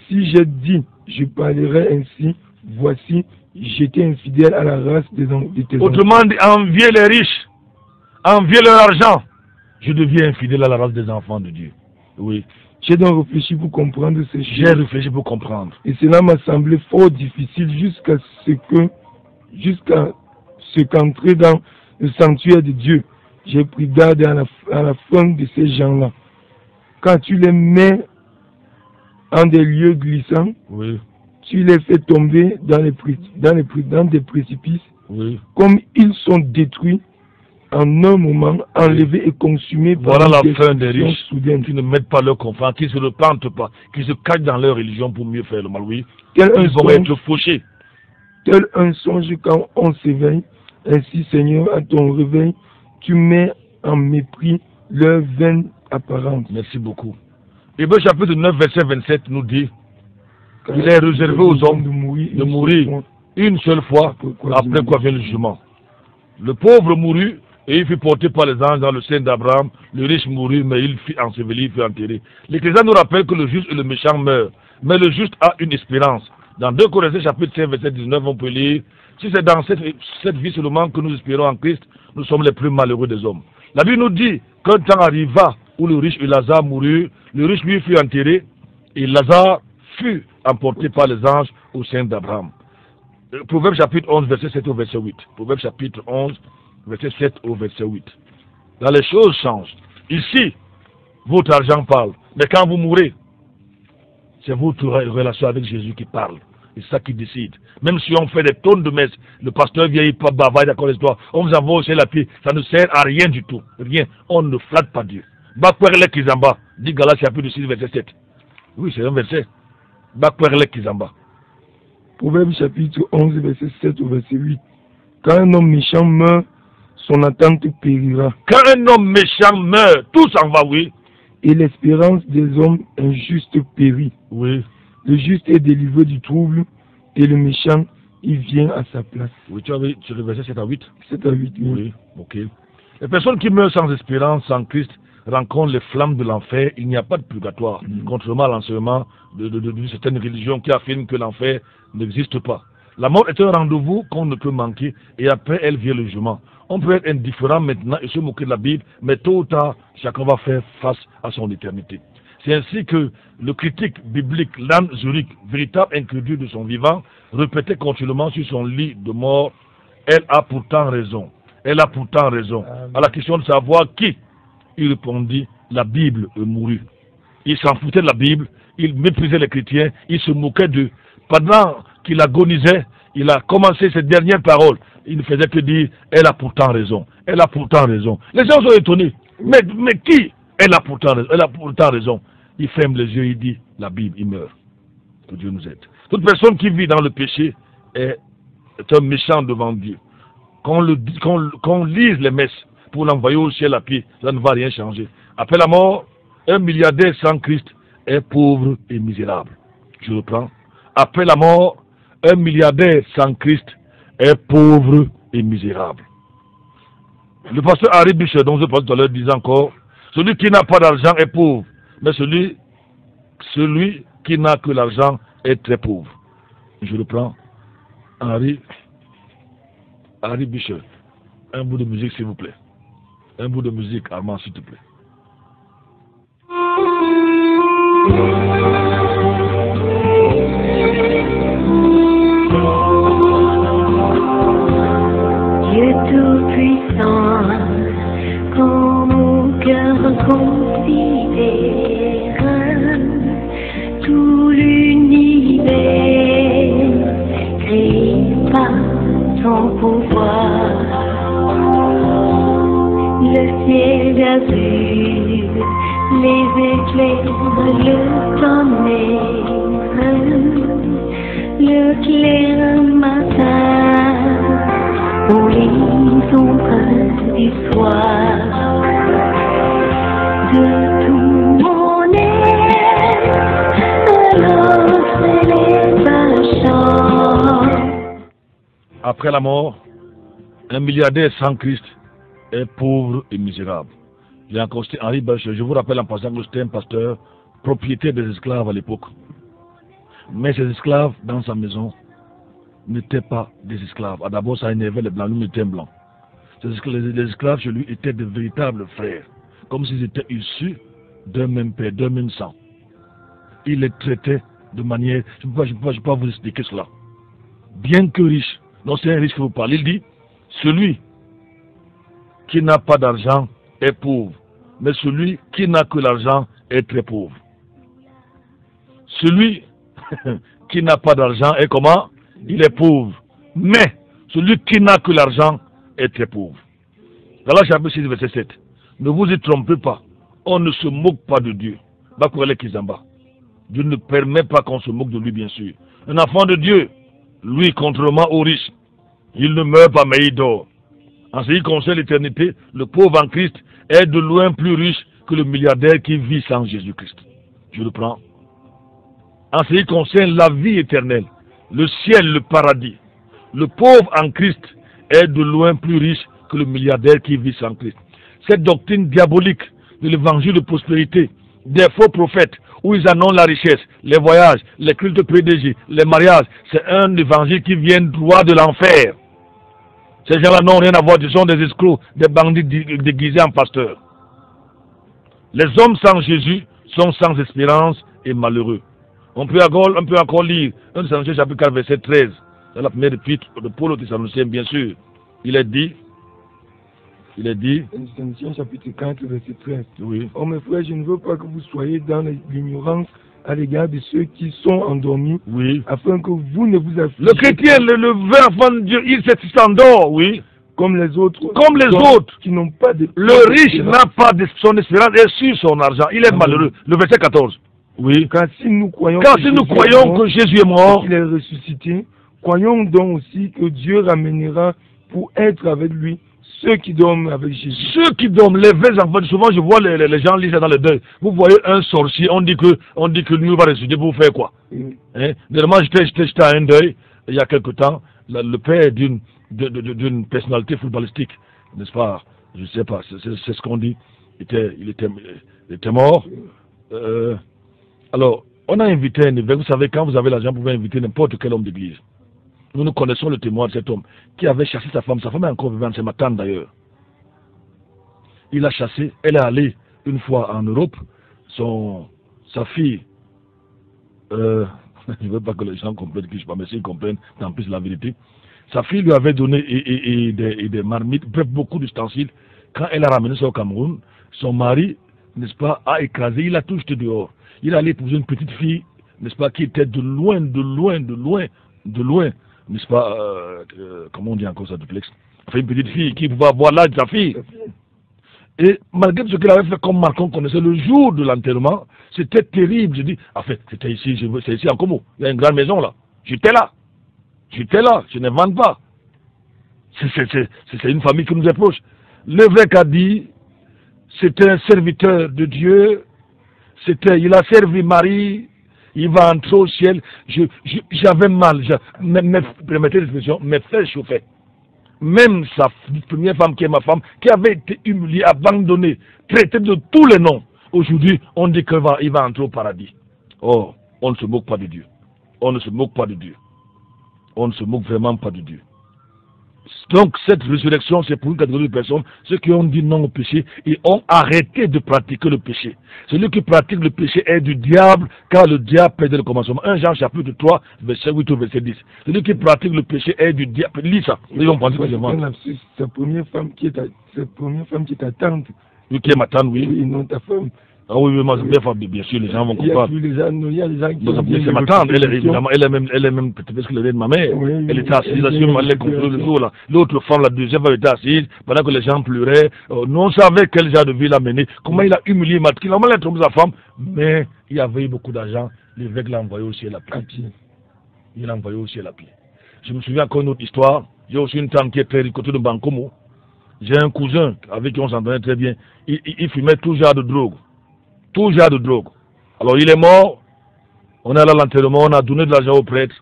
Si j'ai dit, je parlerai ainsi, voici, j'étais infidèle à la race de tes enfants. Autrement dit, envier les riches, envier leur argent, je deviens infidèle à la race des enfants de Dieu. Oui. J'ai donc réfléchi pour comprendre ces choses. J'ai réfléchi pour comprendre. Et cela m'a semblé fort difficile jusqu'à ce qu'entrer dans le sanctuaire de Dieu. J'ai pris garde à la fin de ces gens-là. Quand tu les mets en des lieux glissants, oui. Tu les fais tomber dans des précipices, oui. Comme ils sont détruits en un moment, enlevés et consumés par voilà la fin des riches soudaine. Qui ne mettent pas leur confiance, qui ne se repentent pas, qui se cachent dans leur religion pour mieux faire le mal, oui. Ils vont être fauchés. Tel un songe quand on s'éveille, ainsi Seigneur, à ton réveil, tu mets en mépris leur vaine apparence. Merci beaucoup. Hébreux chapitre 9, verset 27 nous dit qu'il est réservé aux hommes de mourir une seule fois, après quoi vient le jugement. Le pauvre mourut et il fut porté par les anges dans le sein d'Abraham. Le riche mourut, mais il fut enseveli, il fut enterré. L'Ecclésiaste nous rappelle que le juste et le méchant meurent, mais le juste a une espérance. Dans 2 Corinthiens chapitre 5, verset 19, on peut lire: si c'est dans cette vie seulement que nous espérons en Christ, nous sommes les plus malheureux des hommes. La Bible nous dit qu'un temps arriva où le riche et Lazare moururent, le riche lui fut enterré, et Lazare fut emporté par les anges au sein d'Abraham. Proverbe chapitre 11, verset 7 au verset 8. Proverbe chapitre 11, verset 7 au verset 8. Là, les choses changent. Ici, votre argent parle. Mais quand vous mourrez, c'est votre relation avec Jésus qui parle. C'est ça qui décide. Même si on fait des tonnes de messes, le pasteur vient, il bavaille d'accord l'histoire, on vous envoie aussi la pied, ça ne sert à rien du tout. Rien. On ne flatte pas Dieu. Bakwerele Kizamba, dit Galates chapitre 6, verset 7. Oui, c'est un verset. Bakwerele Kizamba. Proverbe chapitre 11, verset 7 au verset 8. Quand un homme méchant meurt, son attente périra. Quand un homme méchant meurt, tout s'en va, oui. Et l'espérance des hommes injustes périt. Oui. Le juste est délivré du trouble et le méchant, il vient à sa place. Oui, tu as vu sur le verset 7 à 8. 7 à 8, oui. Oui, ok. Les personnes qui meurent sans espérance, sans Christ, rencontrent les flammes de l'enfer. Il n'y a pas de purgatoire, contrairement à l'enseignement d'une certaine religion qui affirme que l'enfer n'existe pas. La mort est un rendez-vous qu'on ne peut manquer et après elle vient le jugement. On peut être indifférent maintenant et se moquer de la Bible, mais tôt ou tard, chacun va faire face à son éternité. C'est ainsi que le critique biblique Lan Zurich, véritable incrédule de son vivant, répétait continuellement sur son lit de mort, elle a pourtant raison. Elle a pourtant raison. À la question de savoir qui, il répondit, la Bible est mourue. Il s'en foutait de la Bible, il méprisait les chrétiens, il se moquait d'eux. Pendant qu'il agonisait, il a commencé ses dernières paroles. Il ne faisait que dire, elle a pourtant raison. Elle a pourtant raison. Les gens sont étonnés. Mais qui? Elle a pourtant raison. Elle a pourtant raison. Il ferme les yeux, il dit, la Bible, il meurt. Que Dieu nous aide. Toute personne qui vit dans le péché est un méchant devant Dieu. Qu'on lise les messes pour l'envoyer au ciel à pied, ça ne va rien changer. Après la mort, un milliardaire sans Christ est pauvre et misérable. Je reprends. Après la mort, un milliardaire sans Christ est pauvre et misérable. Le pasteur Harry Bishop, dont je parlais tout à l'heure, disait encore, celui qui n'a pas d'argent est pauvre, mais celui qui n'a que l'argent est très pauvre. Je reprends. Harry Bishop. Un bout de musique, s'il vous plaît. Un bout de musique, Armand, s'il te plaît. Dieu tout-puissant, quand mon cœur considère tout l'univers créé par ton pouvoir, le ciel d'azur, les éclairs, le tonnerre, le clair matin, pour les ombres du soir, de tout mon être, alors s'élève un chant. Après la mort, un milliardaire sans Christ est pauvre et misérable. J'ai encore cité Henri Bachar. Je vous rappelle en passant que c'était un pasteur propriétaire des esclaves à l'époque. Mais ces esclaves, dans sa maison, n'étaient pas des esclaves. D'abord, ça énervait les blancs, nous étions blancs. Les esclaves chez lui étaient de véritables frères, comme s'ils étaient issus d'un même père, d'un même sang. Il les traitait de manière... Je ne peux pas vous expliquer cela. Bien que riche, non, c'est un riche que vous parlez, il dit, celui qui n'a pas d'argent est pauvre, mais celui qui n'a que l'argent est très pauvre. Celui qui n'a pas d'argent est comment? Il est pauvre. Mais celui qui n'a que l'argent est très pauvre. Galates chapitre 6, verset 7. Ne vous y trompez pas. On ne se moque pas de Dieu. Dieu ne permet pas qu'on se moque de lui, bien sûr. Un enfant de Dieu, lui, contrairement aux riches, il ne meurt pas, mais il dort. En ce qui concerne l'éternité, le pauvre en Christ est de loin plus riche que le milliardaire qui vit sans Jésus-Christ. Je le prends. En ce qui concerne la vie éternelle, le ciel, le paradis, le pauvre en Christ est de loin plus riche que le milliardaire qui vit sans Christ. Cette doctrine diabolique de l'évangile de prospérité, des faux prophètes, où ils annoncent la richesse, les voyages, les cultes privilégiés, les mariages, c'est un évangile qui vient droit de l'enfer. Ces gens-là n'ont rien à voir, ils sont des escrocs, des bandits déguisés en pasteurs. Les hommes sans Jésus sont sans espérance et malheureux. On peut encore lire 1 Thessaloniciens chapitre 4 verset 13. C'est la première épître de Paul aux Thessaloniciens, bien sûr. Il est dit 1 Thessaloniciens chapitre 4 verset 13. Oui. Oh mes frères, je ne veux pas que vous soyez dans l'ignorance à l'égard de ceux qui sont endormis, oui, afin que vous ne vous affligez. Le chrétien, le vrai enfant de Dieu, il s'endort, oui. Comme les autres. Comme les autres. Qui n'ont pas de... Le riche n'a pas de son espérance et sur son argent. Il est malheureux. Le verset 14. Oui. Car si nous croyons que Jésus est mort, qu'il est ressuscité, croyons donc aussi que Dieu ramènera pour être avec lui ceux qui dorment avec Jésus. Ceux qui dorment, les vrais enfants, souvent je vois les gens lisent dans le deuil. Vous voyez un sorcier, on dit que lui va ressusciter pour faire quoi? Hein? Dernièrement, j'étais à un deuil, il y a quelque temps, le père d'une personnalité footballistique, n'est-ce pas? Je ne sais pas, c'est ce qu'on dit. Il était mort. Alors, on a invité un évêque. Vous savez, quand vous avez l'argent, vous pouvez inviter n'importe quel homme d'église. Nous connaissons le témoin de cet homme qui avait chassé sa femme. Sa femme est encore vivante, c'est ma tante d'ailleurs. Il a chassé, elle est allée une fois en Europe, sa fille, je ne veux pas que les gens comprennent qui je parle, mais s'ils comprennent, tant pis la vérité. Sa fille lui avait donné des marmites, bref, beaucoup d'ustensiles. Quand elle a ramené ça au Cameroun, son mari, n'est-ce pas, a écrasé, il a tout jeté dehors. Il allait épouser une petite fille, n'est-ce pas, qui était de loin, n'est-ce pas, comment on dit encore ça, duplex? Enfin, une petite fille qui pouvait avoir l'âge de sa fille. Et malgré ce qu'il avait fait comme Marcon connaissait, le jour de l'enterrement, c'était terrible. Je dis, en fait, c'était ici, c'est ici en Como. Il y a une grande maison là. J'étais là, je ne vends pas. C'est une famille qui nous est proche. L'évêque a dit, c'était un serviteur de Dieu, il a servi Marie, il va entrer au ciel. J'avais mal, permettez l'expression, mes frères chauffaient. Même sa première femme, qui est ma femme, qui avait été humiliée, abandonnée, traitée de tous les noms. Aujourd'hui, on dit qu'il va entrer au paradis. Oh, on ne se moque pas de Dieu. On ne se moque pas de Dieu. On ne se moque vraiment pas de Dieu. Donc, cette résurrection, c'est pour une catégorie de personnes, ceux qui ont dit non au péché et ont arrêté de pratiquer le péché. Celui qui pratique le péché est du diable, car le diable perdait le commencement. 1 Jean chapitre 3, verset 8 au verset 10. Celui qui pratique le péché est du diable. Lis ça. Sa première femme qui est ta tante. Oui, qui est ma tante, oui. Oui, non ta femme. Ah oui, moi, bien sûr, les gens vont comprendre. Il y a les gens qui c'est ma tante, elle est même peut-être que de ma mère. Oui, elle était assise là-dessus, elle est compris le jour là. L'autre femme, la deuxième femme était assise, pendant que les gens pleuraient. Nous, on savait quel genre de vie il a mené, comment il a humilié Mathieu, comment il a trompé sa femme, mais il y avait eu beaucoup d'argent, l'évêque l'a envoyé au ciel à pied. Il l'a envoyé au ciel à pied. Je me souviens encore une autre histoire, j'ai aussi une tante qui est très du côté de Bankomo. J'ai un cousin avec qui on s'entendait très bien, il fumait tout genre de drogue. Tout genre de drogue. Alors il est mort, on est allé à l'enterrement, on a donné de l'argent au prêtre.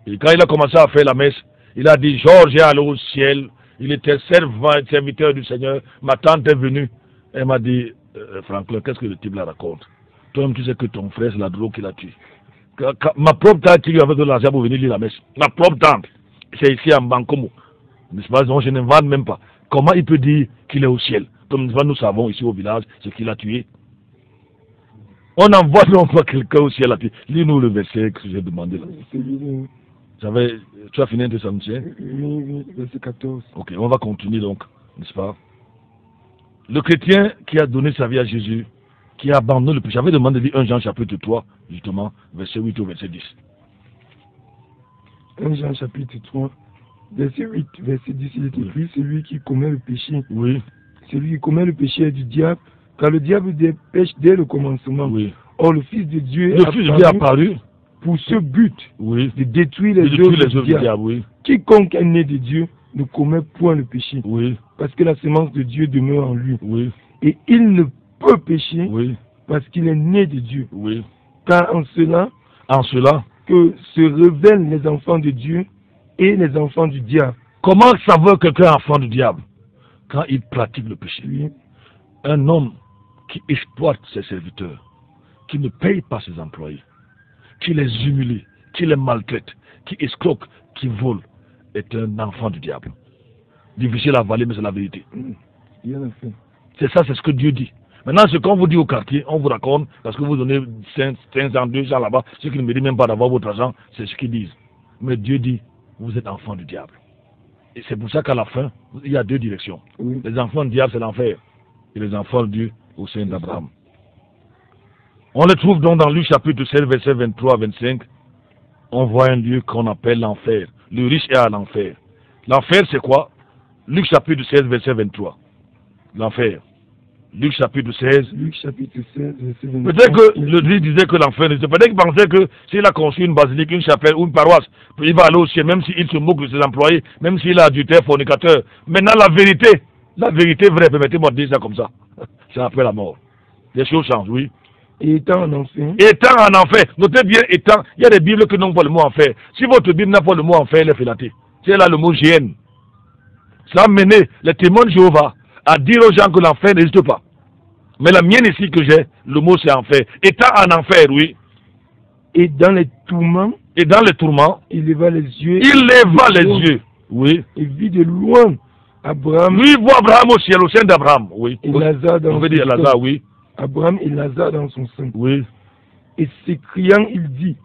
Et quand il a commencé à faire la messe, il a dit, Georges est allé au ciel, il était serviteur du Seigneur, ma tante est venue. Elle m'a dit, Franklin, qu'est-ce que le type là raconte? Toi-même tu sais que ton frère c'est la drogue qui l'a tué. Ma propre tante qui lui avait donné de l'argent pour venir lire la messe, ma propre tante, c'est ici en Bankomo. N'est-ce pas? Donc je ne vends même pas. Comment il peut dire qu'il est au ciel? Comme nous savons ici au village, ce qu'il a tué. On envoie non pas quelqu'un au ciel à pied. Lis-nous le verset que j'ai demandé là. Tu as fini de Saint-Michel? Oui, verset 14. Ok, on va continuer donc, n'est-ce pas? Le chrétien qui a donné sa vie à Jésus, qui a abandonné le péché, j'avais demandé de lire 1 Jean chapitre 3, justement, verset 8 au verset 10. 1 Jean chapitre 3, verset 8, verset 10, il est écrit, celui qui commet le péché. Oui. Celui qui commet le péché est du diable. Car le diable pêche dès le commencement. Oui. Or, le Fils de Dieu est apparu pour ce but, oui, de détruire les œuvres du diable. Oui. Quiconque est né de Dieu ne commet point le péché. Oui. Parce que la sémence de Dieu demeure en lui. Oui. Et il ne peut pécher oui, parce qu'il est né de Dieu. Oui. Car en cela que se révèlent les enfants de Dieu et les enfants du diable. Comment savoir quelqu'un est enfant du diable? Quand il pratique le péché. Oui. Un homme qui exploite ses serviteurs, qui ne paye pas ses employés, qui les humilie, qui les maltraite, qui escroque, qui vole, est un enfant du diable. Difficile à avaler, mais c'est la vérité. C'est ça, c'est ce que Dieu dit. Maintenant, ce qu'on vous dit au quartier, on vous raconte, parce que vous donnez 500, 200 là-bas, ceux qui ne méritent même pas d'avoir votre argent, c'est ce qu'ils disent. Mais Dieu dit, vous êtes enfant du diable. Et c'est pour ça qu'à la fin, il y a deux directions. Oui. Les enfants du diable, c'est l'enfer. Et les enfants de Dieu au sein d'Abraham. On le trouve donc dans Luc chapitre 16, verset 23 à 25. On voit un lieu qu'on appelle l'enfer. Le riche est à l'enfer. L'enfer, c'est quoi? Luc chapitre 16, verset 23. L'enfer. Luc chapitre 16. Luc chapitre 16, verset 23. Peut-être que le riche disait que l'enfer n'était pas. Peut-être qu'il pensait que s'il a construit une basilique, une chapelle ou une paroisse, il va aller au ciel, même s'il se moque de ses employés, même s'il a adultère, fornicateur. Maintenant, la vérité vraie, permettez-moi de dire ça comme ça. C'est après la mort. Les choses changent, oui. Et étant en enfer. Étant en enfer. Notez bien, étant. Il y a des Bibles qui n'ont pas le mot enfer. Si votre Bible n'a pas le mot enfer, elle est félatée. C'est là le mot GN. Ça a mené les témoins de Jéhovah à dire aux gens que l'enfer n'existe pas. Mais la mienne ici que j'ai, le mot c'est enfer. Étant en enfer, oui. Et dans les tourments, Et dans les tourments, il leva les yeux. il leva les yeux. Oui. Il vit de loin Abraham. Lui voit Abraham au ciel, au sein d'Abraham. Oui. Et Lazare dans On veut son dire Lazare, sein. oui. Abraham et Lazare dans son sein. Oui. Et s'écriant, il dit,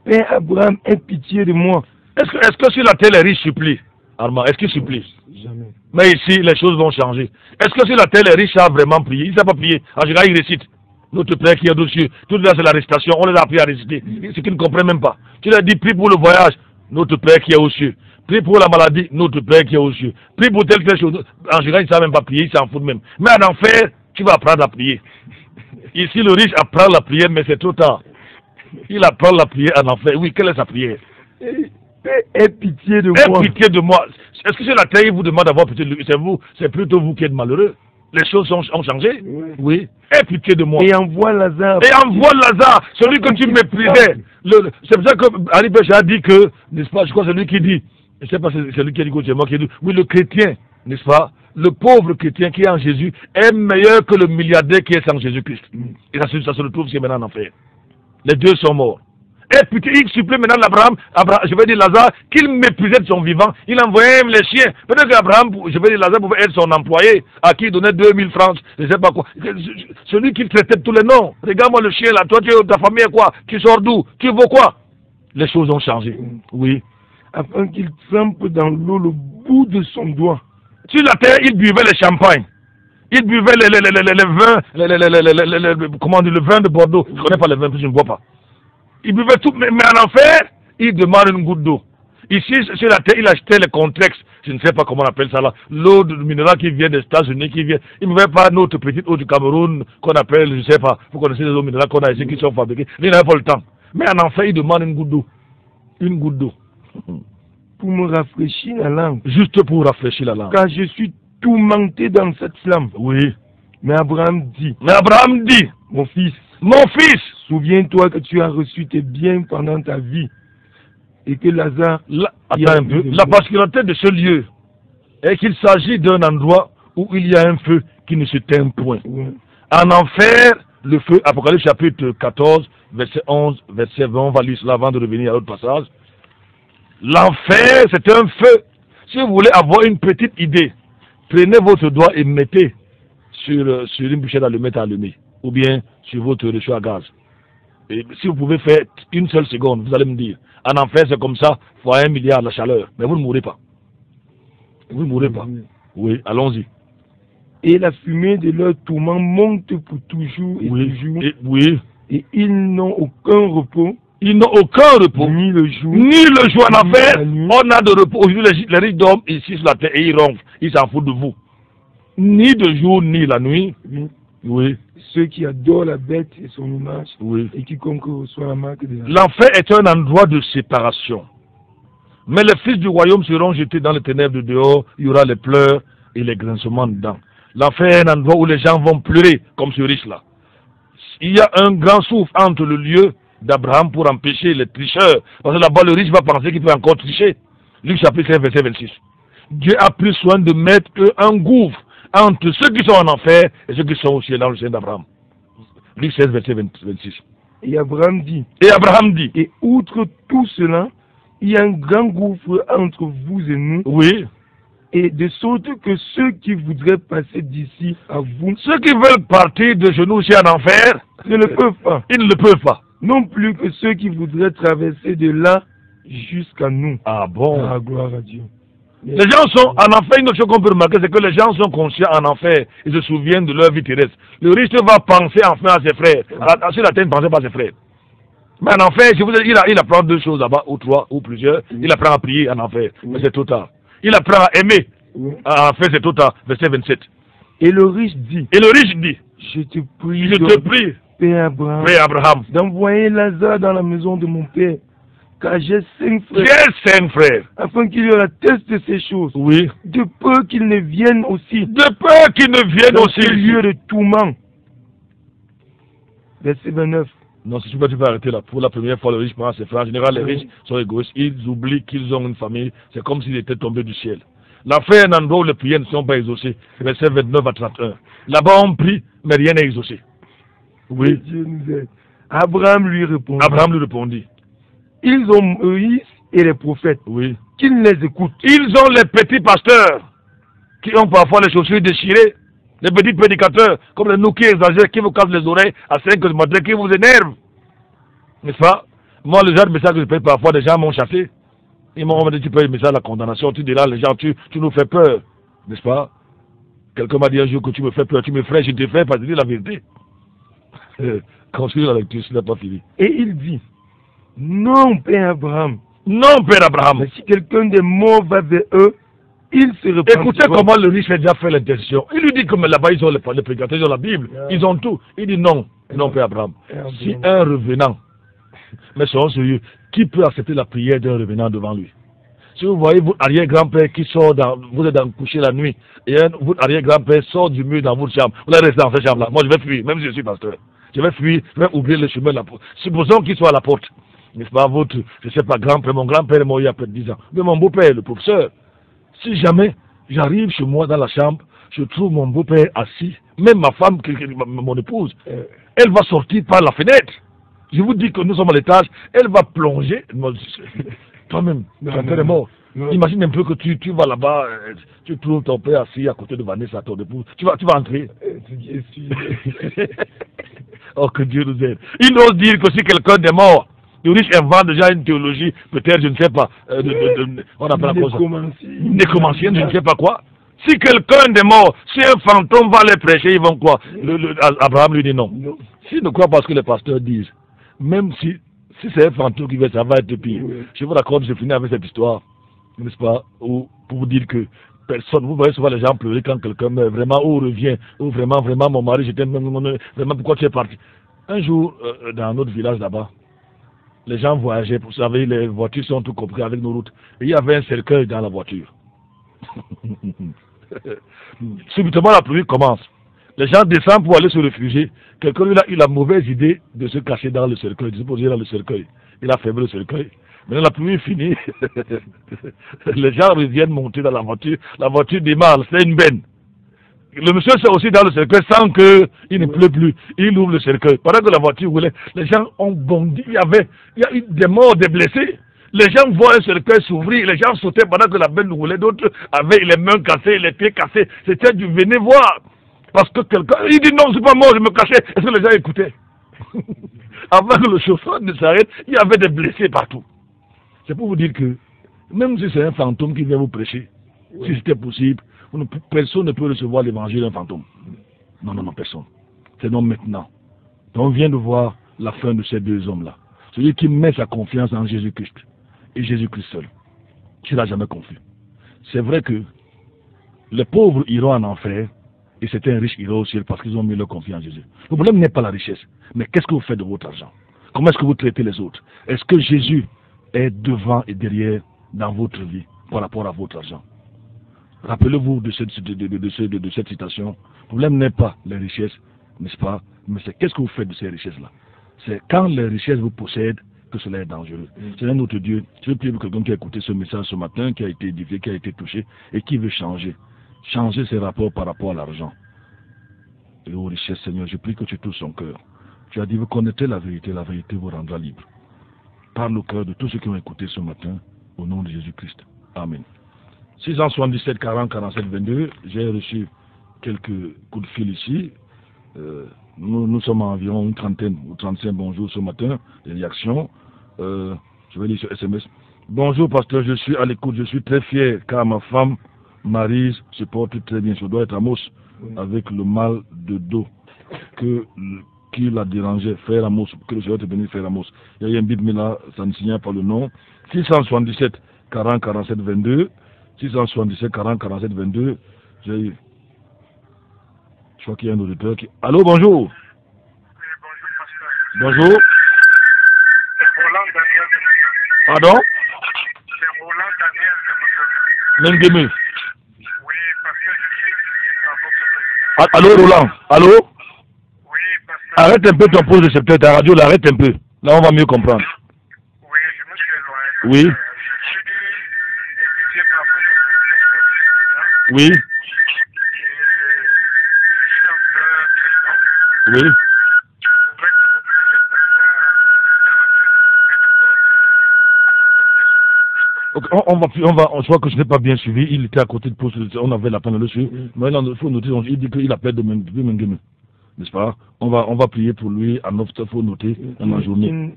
Père Abraham, aie pitié de moi. Est-ce que sur la terre, les riches supplient, Armand? Est-ce qu'ils supplient? Jamais. Mais ici, les choses vont changer. Est-ce que sur la terre, les riches savent vraiment prier? Ils ne savent pas prier. En général, ils récitent. Notre Père qui est au-dessus. Tout là, c'est l'arrestation. On les a appris à réciter. Ce qu'ils ne comprennent même pas. Tu leur dis, prie pour le voyage. Notre Père qui est aux cieux. Prie pour la maladie. Notre Père qui est aux cieux. Prie pour telle chose. En général, ils ne savent même pas prier. Ils s'en foutent même. Mais en enfer, tu vas apprendre à prier. Ici, le riche apprend la prière, mais c'est trop tard. Il apprend la prière en enfer. Oui, quelle est sa prière? Aie pitié de moi. Aie pitié de moi. Est-ce que sur la terre, il vous demande d'avoir pitié de lui? C'est plutôt vous qui êtes malheureux. Les choses ont changé. Oui. Aie pitié de moi. Et envoie Lazare. Et envoie Lazare, celui que tu méprisais. C'est pour ça que Ali Bécha a dit que, n'est-ce pas, je crois que c'est lui qui dit, je ne sais pas si c'est lui qui a dit que c'est moi qui a dit, oui, le chrétien, n'est-ce pas, le pauvre chrétien qui est en Jésus est meilleur que le milliardaire qui est sans Jésus-Christ. Et ça se retrouve ce maintenant en enfer. Les deux sont morts. Et puis il supplie maintenant l'Abraham, je vais dire Lazare, qu'il méprisait de son vivant. Il envoyait même les chiens. Peut-être qu'Abraham, je vais dire Lazare, pouvait être son employé, à qui il donnait 2000 francs, je ne sais pas quoi. Celui qui traitait de tous les noms. Regarde-moi le chien là, toi, ta famille est quoi? Tu sors d'où? Tu vaux quoi? Les choses ont changé. Oui. Afin qu'il trempe dans l'eau le bout de son doigt. Sur la terre, il buvait les champagnes. Il buvait les vins, comment on dit, le vin de Bordeaux. Je ne connais pas les vins, parce que je ne bois pas. Il buvait tout, mais en enfer, il demande une goutte d'eau. Ici, sur la terre, il achetait les Contrex, je ne sais pas comment on appelle ça là, l'eau de minéral qui vient des États-Unis, qui vient. Il ne buvait pas notre petite eau du Cameroun, qu'on appelle, je ne sais pas, vous connaissez les eaux minérales qu'on a ici qui sont fabriquées. Il n'avait pas le temps. Mais en enfer, il demande une goutte d'eau. Une goutte d'eau. Pour me rafraîchir la langue. Juste pour rafraîchir la langue. Car je suis tourmenté dans cette flamme. Oui. Mais Abraham dit, mon fils, souviens-toi que tu as reçu tes biens pendant ta vie. Et que Lazare... Attends un peu. La particularité de ce lieu est qu'il s'agit d'un endroit où il y a un feu qui ne se teint point. Oui. En enfer, le feu, Apocalypse chapitre 14, verset 11, verset 20, on va lire cela avant de revenir à l'autre passage. L'enfer, c'est un feu. Si vous voulez avoir une petite idée, prenez votre doigt et mettez sur une bûchette d'allumette à allumer, ou bien sur votre réchaud à gaz. Et si vous pouvez faire une seule seconde, vous allez me dire, en enfer c'est comme ça, fois 1 milliard la chaleur, mais vous ne mourrez pas. Vous ne mourrez pas. Oui, allons-y. Et la fumée de leur tourment monte pour toujours et toujours. Et ils n'ont aucun repos. Ils n'ont aucun repos. Ni le jour. Ni le jour en enfer. On a de repos. Aujourd'hui, les riches dorment ici sur la terre et ils ronflent. Ils s'en foutent de vous. Ni de jour, ni la nuit. Oui. Ceux qui adorent la bête et son image. Oui. Et quiconque reçoit la marque de la... L'enfer est un endroit de séparation. Mais les fils du royaume seront jetés dans les ténèbres de dehors. Il y aura les pleurs et les grincements dedans. L'enfer est un endroit où les gens vont pleurer, comme ce riche-là. Il y a un grand souffle entre le lieu d'Abraham pour empêcher les tricheurs. Parce que là-bas, le riche va penser qu'il peut encore tricher. Luc chapitre 5, verset 26. Dieu a pris soin de mettre un gouffre entre ceux qui sont en enfer et ceux qui sont aussi dans le sein d'Abraham. Luc 16, verset 26. Et Abraham dit. Et outre tout cela, il y a un grand gouffre entre vous et nous. Oui. Et de sorte que ceux qui voudraient passer d'ici à vous... Ceux qui veulent partir de genoux ici en enfer, ne le peuvent pas. Ils ne le peuvent pas. Non plus que ceux qui voudraient traverser de là jusqu'à nous. Ah bon? Ah, gloire à Dieu. Les gens sont en enfer, une autre chose qu'on peut remarquer, c'est que les gens sont conscients en enfer. Ils se souviennent de leur vie terrestre. Le riche va penser enfin à ses frères. Sur la terre, il ne pensait pas à ses frères. Mais en enfer, je vous dis, il apprend deux choses là-bas, ou trois, ou plusieurs. Il apprend à prier en enfer, mais c'est trop tard. Il apprend à aimer. En enfer, c'est trop tard. Verset 27. Et le riche dit. Je te prie. Père Abraham. D'envoyer Lazare dans la maison de mon père. Car j'ai 5 frères. Afin qu'il leur atteste de ces choses. Oui. De peur qu'ils ne viennent aussi. Dans ce lieu de tourment. Verset 29. Non, si tu peux arrêter là. Pour la première fois, le riche prend ses frères. En général, les riches sont égoïstes. Ils oublient qu'ils ont une famille. C'est comme s'ils étaient tombés du ciel. L'enfer est un endroit où les prières ne sont pas exaucées. Verset 29 à 31. Là-bas, on prie, mais rien n'est exaucé. Oui. Dieu nous aide. Abraham lui répondit. Abraham lui répondit. Ils ont Moïse et les prophètes. Oui. Qu'ils les écoutent. Ils ont les petits pasteurs qui ont parfois les chaussures déchirées, les petits prédicateurs comme les nous qui exagèrent, qui vous cassent les oreilles à 5 heures du matin, qui vous énervent. N'est-ce pas? Moi, le genre de message que je paye parfois, des gens m'ont chassé. Ils m'ont dit, tu payes le message de la condamnation, tu dis là, les gens, tu nous fais peur. N'est-ce pas? Quelqu'un m'a dit un jour que tu me fais peur, tu me ferais, je te fais, parce que je dis la vérité. Continue la lecture, ce n'est pas fini. Et il dit, non, Père Abraham. Non, Père Abraham. Mais si quelqu'un des morts va vers eux, ils se repentiront. Écoutez comment le riche a déjà fait l'intercession. Il lui dit que là-bas, ils ont les prédicateurs, ils ont la Bible, ils ont tout. Il dit non, non, Père Abraham. Si un revenant, mais soyons sérieux, qui peut accepter la prière d'un revenant devant lui? Si vous voyez votre arrière-grand-père qui sort, vous êtes couché la nuit, et votre arrière-grand-père sort du mur dans votre chambre, vous allez rester dans cette chambre-là. Moi, je vais fuir, même si je suis pasteur. Je vais fuir, je vais ouvrir le chemin de la porte. Supposons qu'il soit à la porte. N'est-ce pas, votre, je ne sais pas, grand-père, mon grand-père est mort il y a près de 10 ans. Mais mon beau-père, le professeur, si jamais j'arrive chez moi dans la chambre, je trouve mon beau-père assis, même ma femme, mon épouse, elle va sortir par la fenêtre. Je vous dis que nous sommes à l'étage, elle va plonger. Toi-même, ton père est mort. Imagine un peu que tu vas là-bas, tu trouves ton père assis à côté de Vanessa, ton épouse. Tu vas entrer. Oh, que Dieu nous aide. Il ose dire que si quelqu'un est mort, le riche invente déjà une théologie, peut-être, je ne sais pas, on appelle quoi ça? Nécromancienne, je ne sais pas quoi. Si quelqu'un est mort, si un fantôme va les prêcher, ils vont quoi? Abraham lui dit non. S'il ne croit pas ce que les pasteurs disent, même si c'est un fantôme qui va, ça va être pire. Oui. Je vous raconte, je finis avec cette histoire, n'est-ce pas, pour vous dire que personne, vous voyez souvent les gens pleurer quand quelqu'un meurt, vraiment, ou revient, ou vraiment, mon mari, j'étais vraiment, pourquoi tu es parti? Un jour, dans notre village là-bas, les gens voyageaient, vous savez, les voitures sont tout compris avec nos routes, et il y avait un cercueil dans la voiture. Subitement, la pluie commence. Les gens descendent pour aller se réfugier. Quelqu'un a eu la mauvaise idée de se cacher dans le cercueil, de se poser dans le cercueil. Il a fermé le cercueil. Maintenant, la pluie est finie. Les gens reviennent monter dans la voiture démarre, c'est une benne. Le monsieur s'est aussi dans le cercueil sans qu'il ne pleut plus. Il ouvre le cercueil. Pendant que la voiture roulait, les gens ont bondi. Il y a eu des morts, des blessés. Les gens voient un cercueil s'ouvrir, les gens sautaient pendant que la benne roulait. D'autres avaient les mains cassées, les pieds cassés. C'était du venez voir. Parce que quelqu'un, il dit non, je ne suis pas mort, je me cachais. Est-ce que les gens écoutaient? Avant que le chauffeur ne s'arrête, il y avait des blessés partout. C'est pour vous dire que, même si c'est un fantôme qui vient vous prêcher, si c'était possible, personne ne peut recevoir l'évangile d'un fantôme. Non, personne. C'est non maintenant. Donc on vient de voir la fin de ces deux hommes-là. Celui qui met sa confiance en Jésus-Christ, et Jésus-Christ seul. Tu n'as jamais confié. C'est vrai que les pauvres iront en enfer, et certains riches iront au ciel parce qu'ils ont mis leur confiance en Jésus. Le problème n'est pas la richesse, mais qu'est-ce que vous faites de votre argent? Comment est-ce que vous traitez les autres? Est-ce que Jésus est devant et derrière dans votre vie par rapport à votre argent? Rappelez-vous de cette citation. Le problème n'est pas les richesses, n'est-ce pas? Mais c'est qu'est-ce que vous faites de ces richesses-là? C'est quand les richesses vous possèdent que cela est dangereux. C'est un autre Dieu. Je veux prier pour quelqu'un qui a écouté ce message ce matin, qui a été édifié, qui a été touché et qui veut changer. Changer ses rapports par rapport à l'argent. Et aux richesses, Seigneur, je prie que tu touches son cœur. Tu as dit, vous connaîtrez la vérité vous rendra libre. Parle au cœur de tous ceux qui ont écouté ce matin, au nom de Jésus-Christ. Amen. 677 40 47 22, j'ai reçu quelques coups de fil ici. Nous sommes à environ une trentaine ou 35 bonjours ce matin, les réactions. Je vais lire sur SMS. Bonjour pasteur, je suis à l'écoute, je suis très fier car ma femme Maryse se porte très bien. Ça doit être Amos avec le mal de dos qui l'a dérangé. Frère Amos, que le Seigneur te bénisse, frère Amos. Il y a un bip, mais là, ça ne signale pas le nom. 677 40 47 22. 677 40 47 22. J'ai eu. Je crois qu'il y a un auditeur qui. Allô, bonjour. Oui, bonjour, pasteur. Bonjour. C'est Roland Daniel de Montpellier. Pardon? C'est Roland Daniel de Montpellier. Même Oui, parce que je suis ici à votre président. Allô, Roland. Allô? Oui, pasteur. Arrête un peu ton pause de récepteur, ta radio, l'arrête un peu. Là, on va mieux comprendre. Oui, je me suis éloigné. Oui. Je suis étudié par votre président. Oui. Je suis un peu président. Oui. Je voudrais que votre président Ok, je crois que je n'ai pas bien suivi. Il était à côté de poste, on avait la peine de le suivre. Mais là, il faut noter, il dit qu'il appelle demain, n'est-ce pas? On va prier pour lui à 9 heures, il faut noter dans la journée.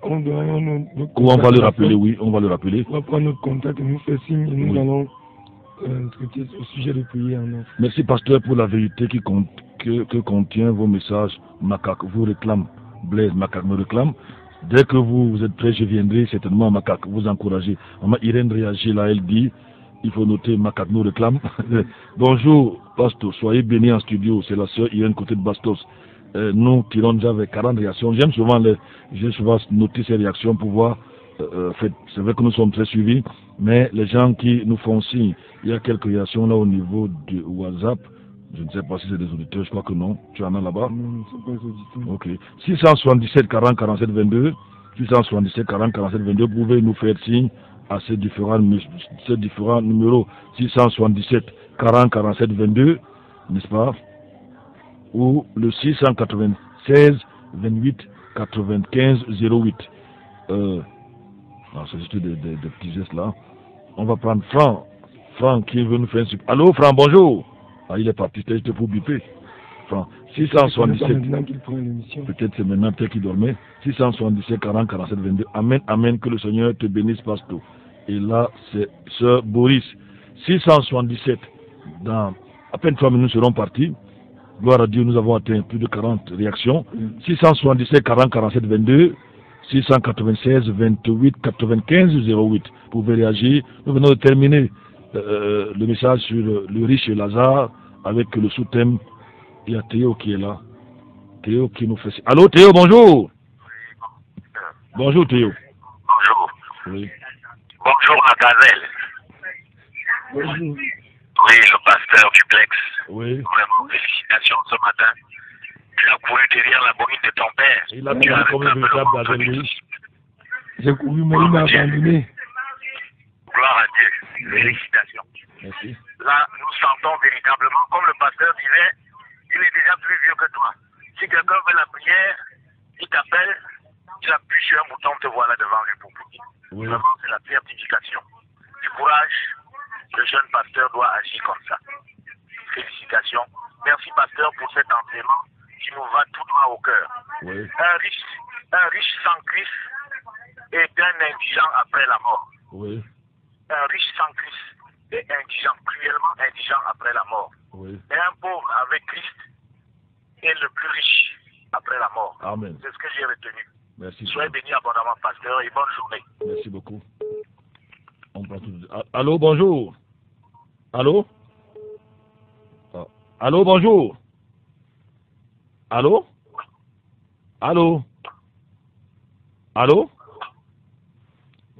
On va le rappeler, oui, on va le rappeler. On va prendre notre contact et nous faire signe et nous allons traiter au sujet de prier en offre. Merci, pasteur, pour la vérité que contient vos messages. Macaque vous réclame, Blaise Macaque me réclame. Dès que vous êtes prêts, je viendrai certainement à Macaque vous encourager. Maman Irène réagit là, elle dit, il faut noter Macaque nous réclame. Bonjour, pasteur, soyez bénis en studio. C'est la sœur Irène côté de Bastos. Nous tirons déjà avec 40 réactions. J'aime souvent noter ces réactions pour voir. C'est vrai que nous sommes très suivis, mais les gens qui nous font signe, il y a quelques réactions là au niveau de WhatsApp. Je ne sais pas si c'est des auditeurs, je crois que non. Tu en as là-bas? Non, ce ne sont pas des auditeurs. Ok. 677 40 47 22. 677 40 47 22. Vous pouvez nous faire signe à ces différents numéros. 677 40 47 22, n'est-ce pas? Ou le 696 28 95 08. C'est juste des petits gestes là. On va prendre Franck. Franck qui veut nous faire un super. Allô, Franck, bonjour. Ah, il est parti, c'était pour biper. Franck, 677. Peut-être c'est maintenant, peut-être qu'il dormait. 677 40 47 22. Amen, amen, que le Seigneur te bénisse, pasteur. Et là, c'est Sœur Boris. 677. Dans à peine 3 minutes, nous serons partis. Gloire à Dieu, nous avons atteint plus de 40 réactions. 677 40 47 22. 696 28 95 08. Vous pouvez réagir. Nous venons de terminer le message sur le riche et Lazare avec le sous-thème. Il y a Théo qui est là. Théo qui nous fait... Allô Théo, bonjour. Bonjour Théo. Bonjour. Oui. Bonjour la gazelle. Bonjour. Oui, le pasteur Duplex. Oui. Vraiment, félicitations ce matin. Tu as couru derrière la bonne de ton père. Il a couru comme une véritable gazelle, oui. J'ai couru, mais il m'a abandonné. Gloire à Dieu. Félicitations. Merci. Là, nous sentons véritablement, comme le pasteur disait, il est déjà plus vieux que toi. Si quelqu'un veut la prière, il t'appelle, tu appuies sur un bouton, te voilà devant lui pour prier. Oui. Vraiment, c'est la certification. Du courage, le jeune pasteur doit agir comme ça. Félicitations. Merci, pasteur, pour cet enseignement qui nous va tout droit au cœur. Oui. Un riche sans Christ est un indigent après la mort. Oui. Un riche sans Christ est indigent, cruellement indigent après la mort. Oui. Et un pauvre avec Christ est le plus riche après la mort. Amen. C'est ce que j'ai retenu. Merci. Soyez bénis abondamment, pasteur, et bonne journée. Merci beaucoup. On prend tout. Allô, bonjour. Allô? Ah. Allô, bonjour. Allô? Allô? Allô?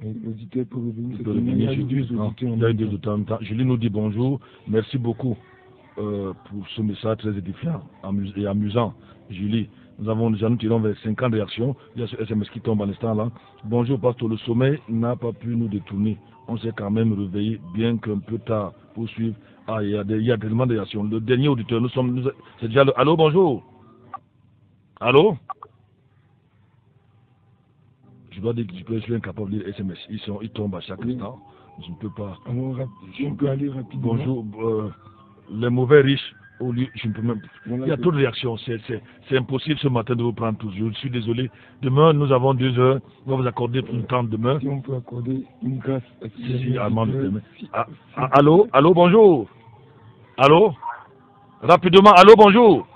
L'auditeur peut revenir. Il y a eu deux auditeurs en même temps. Julie nous dit bonjour. Merci beaucoup pour ce message très édifiant et amusant. Julie, nous tirons vers 50 réactions. Il y a ce SMS qui tombe à l'instant là. Bonjour, pasteur. Le sommeil n'a pas pu nous détourner. On s'est quand même réveillé, bien qu'un peu tard, pour suivre. Ah, il y a tellement de réactions. Le dernier auditeur, c'est déjà le... Allô, bonjour. Allô? Je dois dire que je suis incapable de lire SMS. Ils tombent à chaque instant. Je ne peux pas. Alors, je peux aller rapidement. Bonjour. Les mauvais riches, au lieu, je ne peux même. Il y a trop de réactions. C'est impossible ce matin de vous prendre tous. Je suis désolé. Demain, nous avons 2 heures. On va vous accorder une temps demain. Si on peut accorder une grâce à si, allô, allô, bonjour. Allô? Rapidement, allô, bonjour.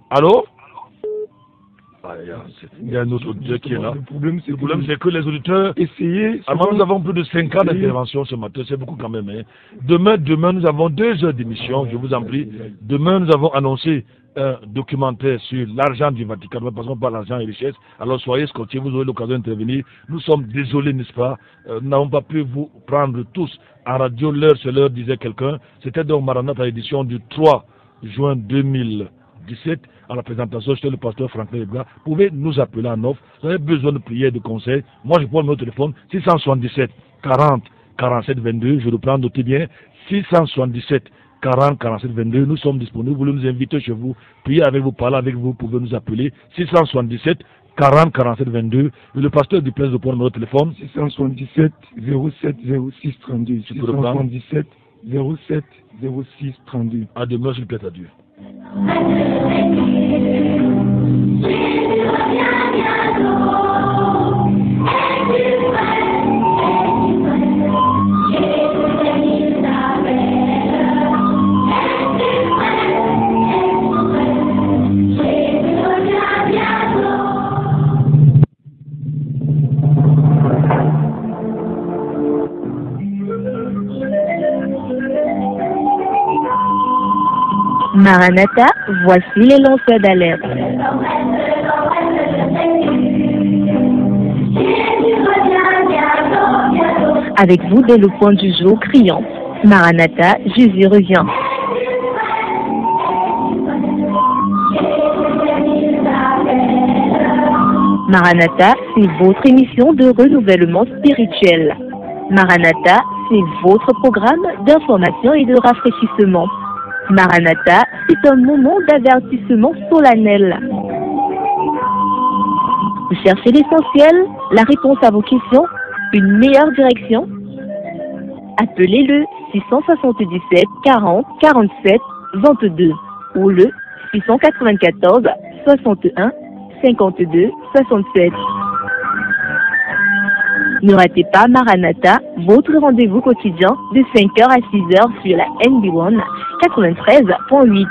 Allô? Il y a un autre auditeur qui est là. Le problème, c'est que les auditeurs... Nous avons plus de 5 ans d'intervention ce matin. C'est beaucoup quand même. Hein. Demain, nous avons 2 heures d'émission. Je vous en prie. Demain, nous avons annoncé un documentaire sur l'argent du Vatican. Nous ne passons pas l'argent et richesse. Alors, soyez scotchés. Vous aurez l'occasion d'intervenir. Nous sommes désolés, n'est-ce pas? Nous n'avons pas pu vous prendre tous en radio. L'heure, c'est l'heure, disait quelqu'un. C'était donc Maranatha, édition du 3 juin 2017. À la présentation, j'étais le pasteur Franklin Ebga. Vous pouvez nous appeler en offre. Vous avez besoin de prières, de conseils. Moi, je prends mon téléphone 677 40 47 22. Je reprends, notez bien. 677 40 47 22. Nous sommes disponibles. Vous voulez nous inviter chez vous, prier avec vous, parler avec vous. Vous pouvez nous appeler 677 40 47 22. Et le pasteur du Place de Pont, numéro de téléphone 677 07 06 32. Tu peux reprendre. 677 07 06 32. À demain, s'il plaît à Dieu. Maranatha, voici les lanceurs d'alerte. Avec vous dès le point du jour criant. Maranatha, Jésus revient. Maranatha, c'est votre émission de renouvellement spirituel. Maranatha, c'est votre programme d'information et de rafraîchissement. Maranatha, c'est un moment d'avertissement solennel. Vous cherchez l'essentiel, la réponse à vos questions, une meilleure direction? Appelez le 677 40 47 22 ou le 694 61 52 67. Ne ratez pas Maranatha, votre rendez-vous quotidien de 5h à 6h sur la NB1 93.8.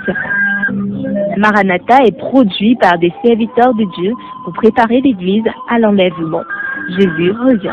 Maranatha est produit par des serviteurs de Dieu pour préparer l'Église à l'enlèvement. Jésus revient.